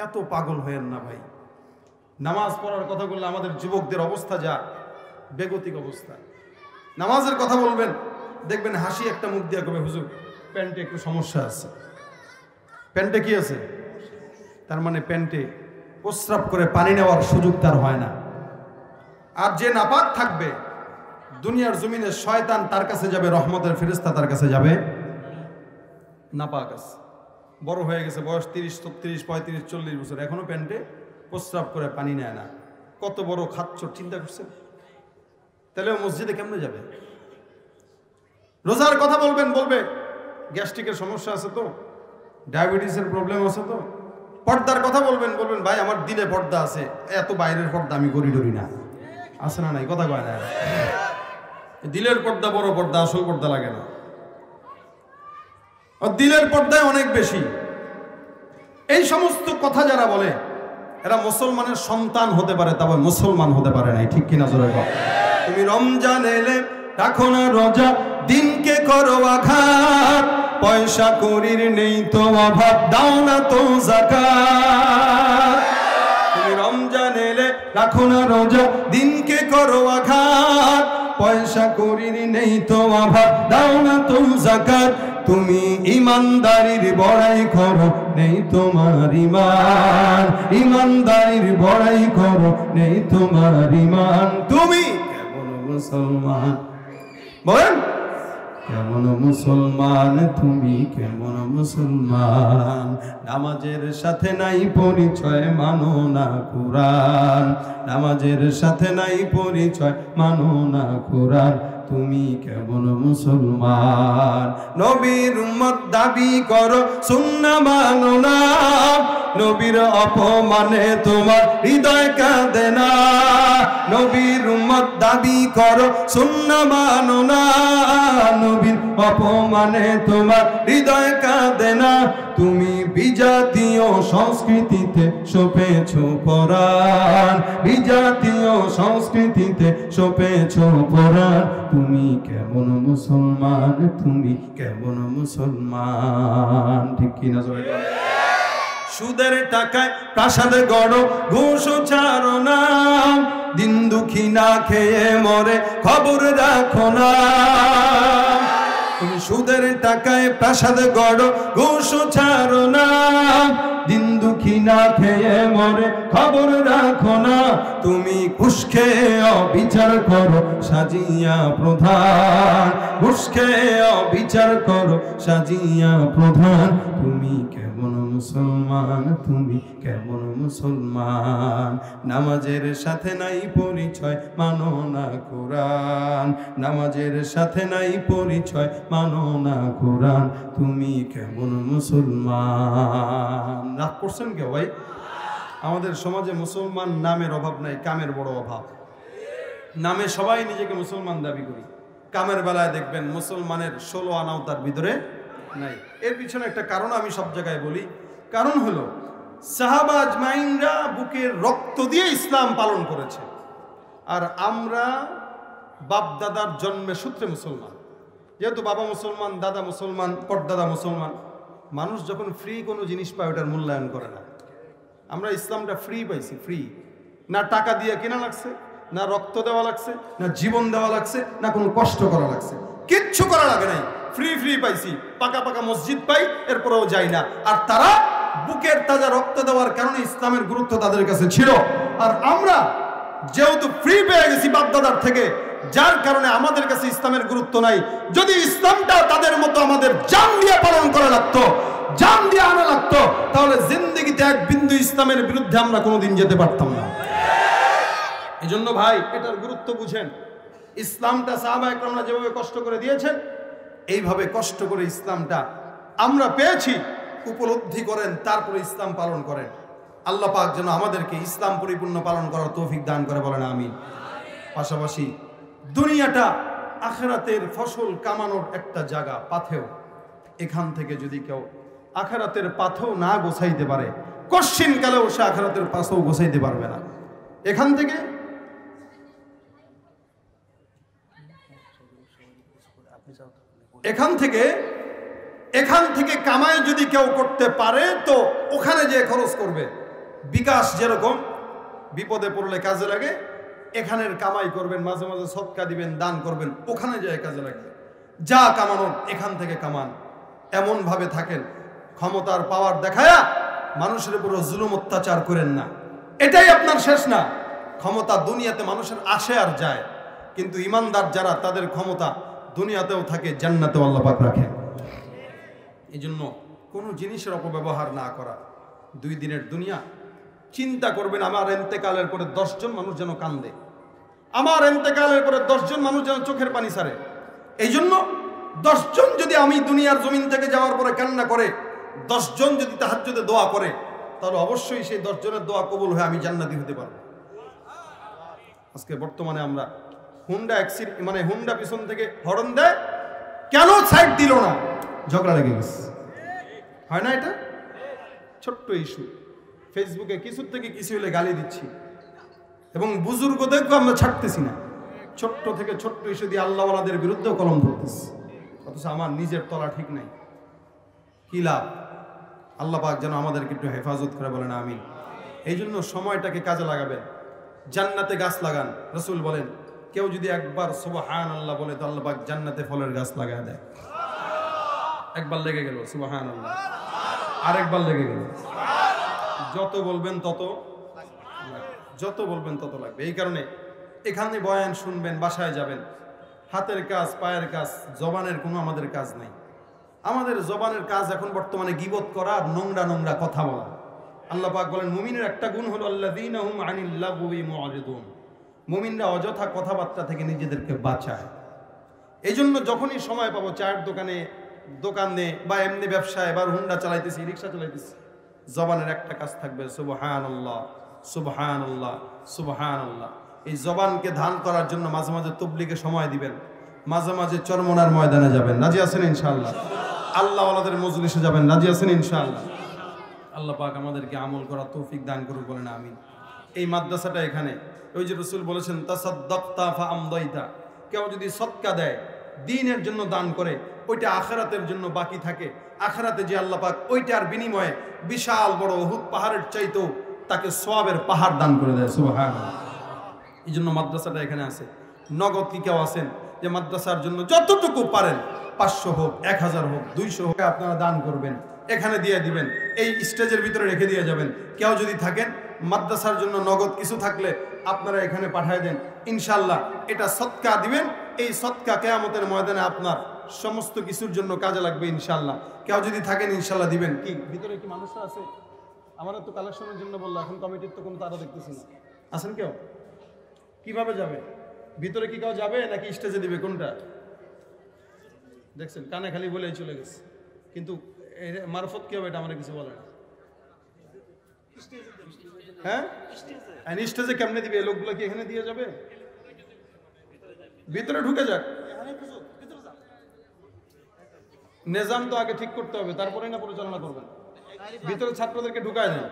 এত পাগল হয়েন না ভাই। নামাজ পড়ার কথা বললে আমাদের যুবকদের অবস্থা যা, বেগতিক অবস্থা। নামাজের কথা বলবেন, দেখবেন হাসি একটা মুখ দিয়ে কবে, হুজুর প্যান্টে একটু সমস্যা আছে। প্যান্টে কি আছে? তার মানে প্যান্টে প্রস্রাব করে পানি নেওয়ার সুযোগ তার হয় না। আর যে নাপাক থাকবে, দুনিয়ার জমিনে শয়তান তার কাছে যাবে, রহমতের ফেরেশতা তার কাছে যাবে, নাপাক আছে, বড় হয়ে গেছে, বয়স 30, 36, 35, 40 বছর, এখনো প্যান্টে প্রস্রাব করে পানি নেয় না। কত বড় খাচ্চর, চিন্তা করছেন? তাহলে মসজিদে কেমনে যাবে? রোজার কথা বলবেন, বলবে গ্যাস্ট্রিকের সমস্যা আছে তো, ডায়াবেটিসের প্রবলেম আছে তো। পর্দার কথা বলবেন, বলবেন ভাই আমার দিলে পর্দা আছে, এত বাইরের পর্দা আমি করি ডরি না। আছে না নাই? কথা কয় না? দিলের পর্দা বড় পর্দা, আসল পর্দা লাগে না। দিলের পর্দায় অনেক বেশি। এই সমস্ত কথা যারা বলে এরা মুসলমানের সন্তান হতে পারে, তবে মুসলমান হতে পারে নাই। ঠিক কিনা জোরে বল। তুমি রমজান এলে রাখো না রোজা, দিনকে করো আঘাত, পয়সা করির নেই তো অভাব, দাও না তো যাকাত। তুমি রমজান এলে রাখো না রোজা, দিনকে করো আঘাত, পয়সা করির নেই তো অভাব, দাও না তো যাকাত। তুমি ইমানদারির বড়াই করো, নেই তোমার ইমান, ইমানদারির বড়াই করো, নেই তোমার ইমান। তুমি কেমন মুসলমান বলেন, কেমন মুসলমান তুমি, কেমন মুসলমান? নামাজের সাথে নাই পরিচয়, মানো না কোরআন, নামাজের সাথে নাই পরিচয়, মানো না কোরআন। তুমি কেমন মুসলমান? নবীর উম্মত দাবি করো, সুন্নাহ মানো না, নবীর অপমানে তোমার হৃদয় কাঁদে না। নবীর উম্মত দাবি করো, সুন্নাহ মানো না, নবীর অপমানে তোমার হৃদয় কাঁদে না। তুমি বিজাতীয় সংস্কৃতিতে সপেছো পরাণ, বিজাতীয় সংস্কৃতিতে সপেছো পরাণ। তুমি কেমন মুসলমান, তুমি কেমন মুসলমান? ঠিক কিনা জোরে বল। সুদের টাকায় প্রাসাদ গড়ো, ঘুষ ছাড়ো না, দিন দুঃখী না খেয়ে মরে খবর রাখো না। তুমি সুদের টাকায় প্রাসাদ গড়ো, ঘুষ ছাড়ো না, দিন দুঃখী না খেয়ে মরে খবর রাখো না। তুমি ঘুষ খেয়ে অবিচার করো, সাজিয়া প্রধান, ঘুষ খেয়ে অবিচার করো, সাজিয়া প্রধান। তুমি কেমন মুসলমান, তুমি কেমন মুসলমান? নামাজের সাথে নাই পরিচয়, মানো না কোরআন, নামাজের সাথে নাই পরিচয়, মানো না কোরআন। তুমি কেমন মুসলমান? রাগ করছেন কেউ ভাই? আমাদের সমাজে মুসলমান নামের অভাব নাই, কামের বড় অভাব। নামে সবাই নিজেকে মুসলমান দাবি করি, কামের বেলায় দেখবেন মুসলমানের 16 আনাও তার ভিতরে নাই। এর পিছনে একটা কারণ আমি সব জায়গায় বলি, কারণ হলো সাহাবা আজমাইনরা বুকের রক্ত দিয়ে ইসলাম পালন করেছে, আর আমরা বাপ দাদার জন্মে সূত্রে মুসলমান। যেহেতু বাবা মুসলমান, দাদা মুসলমান, পরদাদা মুসলমান, মানুষ যখন ফ্রি কোনো জিনিস পায় ওটার মূল্যায়ন করে না। আমরা ইসলামটা ফ্রি পাইছি, ফ্রি, না টাকা দিয়ে কেনা লাগছে, না রক্ত দেওয়া লাগছে, না জীবন দেওয়া লাগছে, না কোনো কষ্ট করা লাগছে, কিচ্ছু করা লাগে নাই, ফ্রি ফ্রি পাইছি। পাকা পাকা মসজিদ পাই, এরপরেও যাই না। আর তারা বুকের তাজা রক্ত দেওয়ার কারণে ইসলামের গুরুত্ব তাদের কাছে ছিল। আর আমরা যেহেতু ফ্রি পেয়ে গেছি বাপদাদার থেকে, যার কারণে আমাদের কাছে ইসলামের গুরুত্ব নাই। যদি ইসলামটা তাদের মতো আমাদের জান দিয়ে পালন করা লাগতো, জান দিয়ে আনা লাগতো, তাহলে জিন্দেগিতে এক বিন্দু ইসলামের বিরুদ্ধে আমরা কোনোদিন যেতে পারতাম না। এই জন্য ভাই এটার গুরুত্ব বুঝেন। ইসলামটা সাহাবা একরামরা যেভাবে কষ্ট করে দিয়েছেন, এইভাবে কষ্ট করে ইসলামটা আমরা পেয়েছি, উপলব্ধি করেন, তারপরে ইসলাম পালন করেন। আল্লাহ পাক যেন আমাদেরকে ইসলাম পরিপূর্ণ পালন করার তৌফিক দান করে, বলেন আমিন। পাশাপাশি দুনিয়াটা আখিরাতের ফসল কামানোর একটা জায়গা, পাথেও। এখান থেকে যদি কেউ আখিরাতের পাথেও না গোছাইতে পারে, কশ্চিন কালেও সে আখিরাতের পাথেও গোছাইতে পারবে না। এখান থেকে কামাই যদি কেউ করতে পারে, তো ওখানে যে খরচ করবে। বিকাশ যেরকম বিপদে পড়লে কাজে লাগে, এখানের কামাই করবেন, মাঝে মাঝে সদকা দিবেন, দান করবেন, ওখানে যায় কাজে লাগবে। যা কামানোর এখান থেকে কামান। এমন ভাবে থাকেন, ক্ষমতার পাওয়ার দেখায়া মানুষের উপর জুলুম অত্যাচার করেন না। এটাই আপনার শেষ না। ক্ষমতা দুনিয়াতে মানুষের আসে আর যায়, কিন্তু ইমানদার যারা, তাদের ক্ষমতা দুনিয়াতেও থাকে, জান্নাতেও আল্লাহ পাক রাখেন। এই জন্য কোনো জিনিসের অপব্যবহার না করা। 2 দিনের দুনিয়া, চিন্তা করবেন আমার এন্তেকালের পরে 10 জন মানুষ যেন কান্দে, আমার এন্তেকালের পরে 10 জন মানুষ যেন চোখের পানি ছাড়ে। এই জন্য 10 জন যদি আমি দুনিয়ার জমিন থেকে যাওয়ার পরে কান্না করে, 10 জন যদি তাহাজ্জুদে দোয়া করে, তাহলে অবশ্যই সেই 10 জনের দোয়া কবুল হয়ে আমি জান্নাতি হতে পারবো। আজকে বর্তমানে আমরা হুন্ডা পিছন থেকে হর্ন দেয়, কেন সাইড দিল না? ঝগড়া লেগে গেছে। হয় না এটা? ছোট্ট ইস্যু, ফেসবুকে কিছুর থেকে কিছু হলে গালি দিচ্ছি, এবং বুজুর্গদেরকেও আমরা ছাড়তেছি না। ছোট্ট থেকে ছোট্ট ইস্যু দিয়ে আল্লাহওয়ালাদের বিরুদ্ধেও কলম ধরতেছি, অথচ আমার নিজের তলা ঠিক নাই। কি লাভ? আল্লাহ পাক যেন আমাদেরকে একটু হেফাজত করে, বলেন আমিন। এই জন্য সময়টাকে কাজে লাগাবেন। জান্নাতে গাছ লাগান। রাসূল বলেন, কেউ যদি একবার সুবহানাল্লাহ বলে তো আল্লাহ পাক জান্নাতে ফলের গাছ লাগায় দেয়। একবার লেগে গেল সুবহানাল্লাহ, আরেকবার লেগে গেল, যত বলবেন তত লাগবে। এই কারণে এখানে বয়ান শুনবেন, বাসায় যাবেন, হাতের কাজ, পায়ের কাজ, জবানের কোনো আমাদের কাজ নাই। আমাদের জবানের কাজ এখন বর্তমানে গীবত করা, নোংরা নোংরা কথা বলা। আল্লাহ পাক বলেন, মুমিনের একটা গুণ হলো আল্লাযীনা হুম আনিল লাগবি মুআরিদুন, মুমিনরা অযথা কথাবার্তা থেকে নিজেদেরকে বাঁচায়। এই জন্য যখনই সময় পাবো, চায়ের দোকানে বা এমনি ব্যবসায় বা হুন্ডা চালাইতেছি, রিক্সা চালাইতেছি, জবানের একটা কাজ থাকবে সুবহানাল্লাহ, সুবহানাল্লাহ, সুবহানাল্লাহ। এই জবানকে ধান করার জন্য মাঝে মাঝে তাবলীগে সময় দিবেন, মাঝে মাঝে চরমনার ময়দানে যাবেন, রাজি আছেন ইনশাআল্লাহ? আল্লাহ ওয়ালাদের মজলিসে যাবেন, রাজি আছেন ইনশাআল্লাহ? আল্লাহ পাক আমাদেরকে আমল করার তৌফিক দান করুক, বলেন আমিন। এই মাদ্রাসাটা এখানে, ওই যে রাসূল বলেছেন তাসাদ্দাকতা ফাআমদাইতা, কেউ যদি সদকা দেয়, দ্বীনের জন্য দান করে, ওইটা আখিরাতের জন্য বাকি থাকে। আখিরাতে যে আল্লাহ পাক ওইটার বিনিময়ে বিশাল বড় উহুদ পাহাড়ের চাইতেও তাকে সওয়াবের পাহাড় দান করে দেয়। সুবহানাল্লাহ। এই জন্য মাদ্রাসাটা এখানে আছে। নগদ কি কেউ আছেন যে মাদ্রাসার জন্য যতটুকু পারেন, 500 হোক, 1000 হোক, 200 হোক, আপনারা দান করবেন, এখানে দিয়ে দিবেন, এই স্টেজের ভিতরে রেখে দিয়ে যাবেন। কেউ যদি থাকেন মাদ্রাসার জন্য নগদ কিছু থাকলে আপনারা এখানে পাঠিয়ে দেন, ইনশাআল্লাহ এটা সদকা দিবেন। এই সদকা কিয়ামতের ময়দানে আপনার সমস্ত কিছুর জন্য কাজে লাগবে ইনশাআল্লাহ। কেউ যদি থাকেন ইনশাআল্লাহ দিবেন। কি ভিতরে কি মানুষরা আছে? আমরা তো কালেকশনের জন্য বললো, এখন কমিটির তো কোনো তারা দেখতেছি না। আছেন কেউ? কিভাবে যাবে? ভিতরে কি কেউ যাবে নাকি স্টেজে দিবে? কোনটা দেখছেন? কানে খালি বলেই চলে গেছে, কিন্তু মারফত কি হবে এটা আমরা কিছু বলে না। হ্যাঁ, স্টেজে কেমনে দিবে? লোকগুলো কি এখানে দিয়ে যাবে? ভিতরে ঢুকে যাক, নিজাম তো আগে ঠিক করতে হবে, তারপরে না পরিচালনা করবেন। ভিতরে ছাত্রদেরকে ঢুকায় দেন।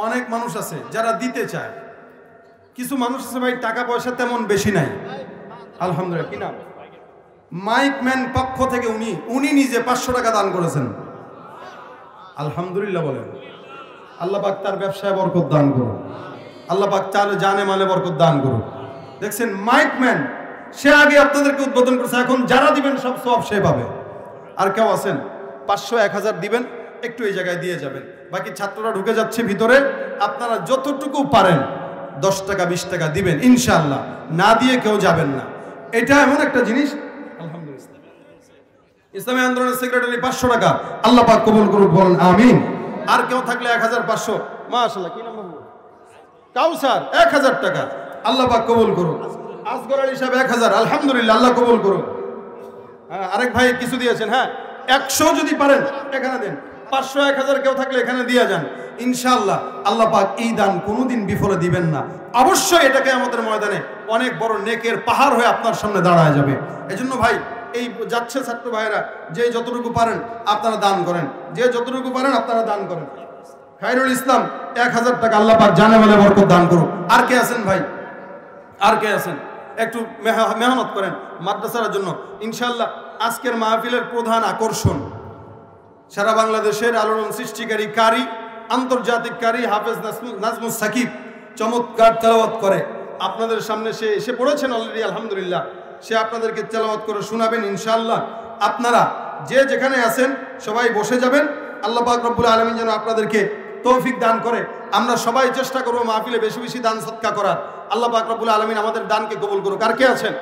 অনেক মানুষ আছে যারা দিতে চায়, কিছু মানুষ আছে ভাই টাকা পয়সা তেমন বেশি নাই, আলহামদুলিল্লাহ। কি নাম? মাইক ম্যান পক্ষ থেকে উনি নিজে 500 টাকা দান করেছেন, আলহামদুলিল্লাহ বলেন। আল্লাহ পাক তার ব্যবসায় বরকত দান করুন, আল্লাহ পাক তার জানে মালে বরকত দান করুন। দেখছেন মাইক ম্যান, সে আগে আপনাদেরকে উদ্বোধন করেছে, এখন যারা দিবেন সব সব সে পাবে। আর কেউ আছেন 500 1000 দিবেন, একটু এই জায়গায় দিয়ে যাবেন। বাকি ছাত্ররা ঢুকে যাচ্ছে ভিতরে, আপনারা যতটুকু পারেন 10 টাকা 20 টাকা দিবেন ইনশাআল্লাহ, না দিয়ে কেউ যাবেন না। এটা এমন একটা জিনিস, আলহামদুলিল্লাহ। ইসলামী আন্দোলনের সেক্রেটারি 500 টাকা, আল্লাহ পাক কবুল করুক, বলেন আমিন। আর কেউ থাকলে 1500, মাশাআল্লাহ। কি নাম বলবো? কাউসার 1000 টাকা, আল্লাহ পাক কবুল করুক। আসগর আলী সাহেব 1000, আলহামদুলিল্লাহ, আল্লাহ কবুল করুক। হ্যাঁ, আরেক ভাই কিছু দিয়েছেন, হ্যাঁ 100 যদি পারেন এখানে দেন, 500 1000 কেউ থাকলে এখানে দিয়ে যান ইনশাআল্লাহ। আল্লাহ পাক এই দান কোনোদিন বিফলে দিবেন না। অবশ্যই এটাকে আমাদের ময়দানে অনেক বড় নেকের পাহাড় হয়ে আপনার সামনে দাঁড়ায় যাবে। এজন্য ভাই এই যাচ্ছে ছাত্র ভাইরা, যে যতটুকু পারেন আপনারা দান করেন, যে যতটুকু পারেন আপনারা দান করেন। খায়রুল ইসলাম 1000 টাকা, আল্লাহ পাক জানে মালে বরকত দান করুক। আর কে আছেন ভাই? আর কে আছেন? একটু মেহনত করেন মাদ্রাসার জন্য ইনশাআল্লাহ। আজকের মাহফিলের প্রধান আকর্ষণ সারা বাংলাদেশের আলোড়ন সৃষ্টিকারী কারি, আন্তর্জাতিক কারি হাফেজ নাজমুস সাকিব চমৎকার তেলাওয়াত করে আপনাদের সামনে। সে এসে পড়েছেন অলরেডি, আলহামদুলিল্লাহ। সে আপনাদেরকে তেলাওয়াত করে শোনাবেন ইনশাআল্লাহ। আপনারা যে যেখানে আছেন সবাই বসে যাবেন। আল্লাহ পাক রব্বুল আলামিন যেন আপনাদেরকে তৌফিক দান করে। আমরা সবাই চেষ্টা করব মাহফিলে বেশি বেশি দান সদকা করার। আল্লাহ পাক রব্বুল আলামিন আমাদের দানকে কবুল করুক। আর কে আছেন?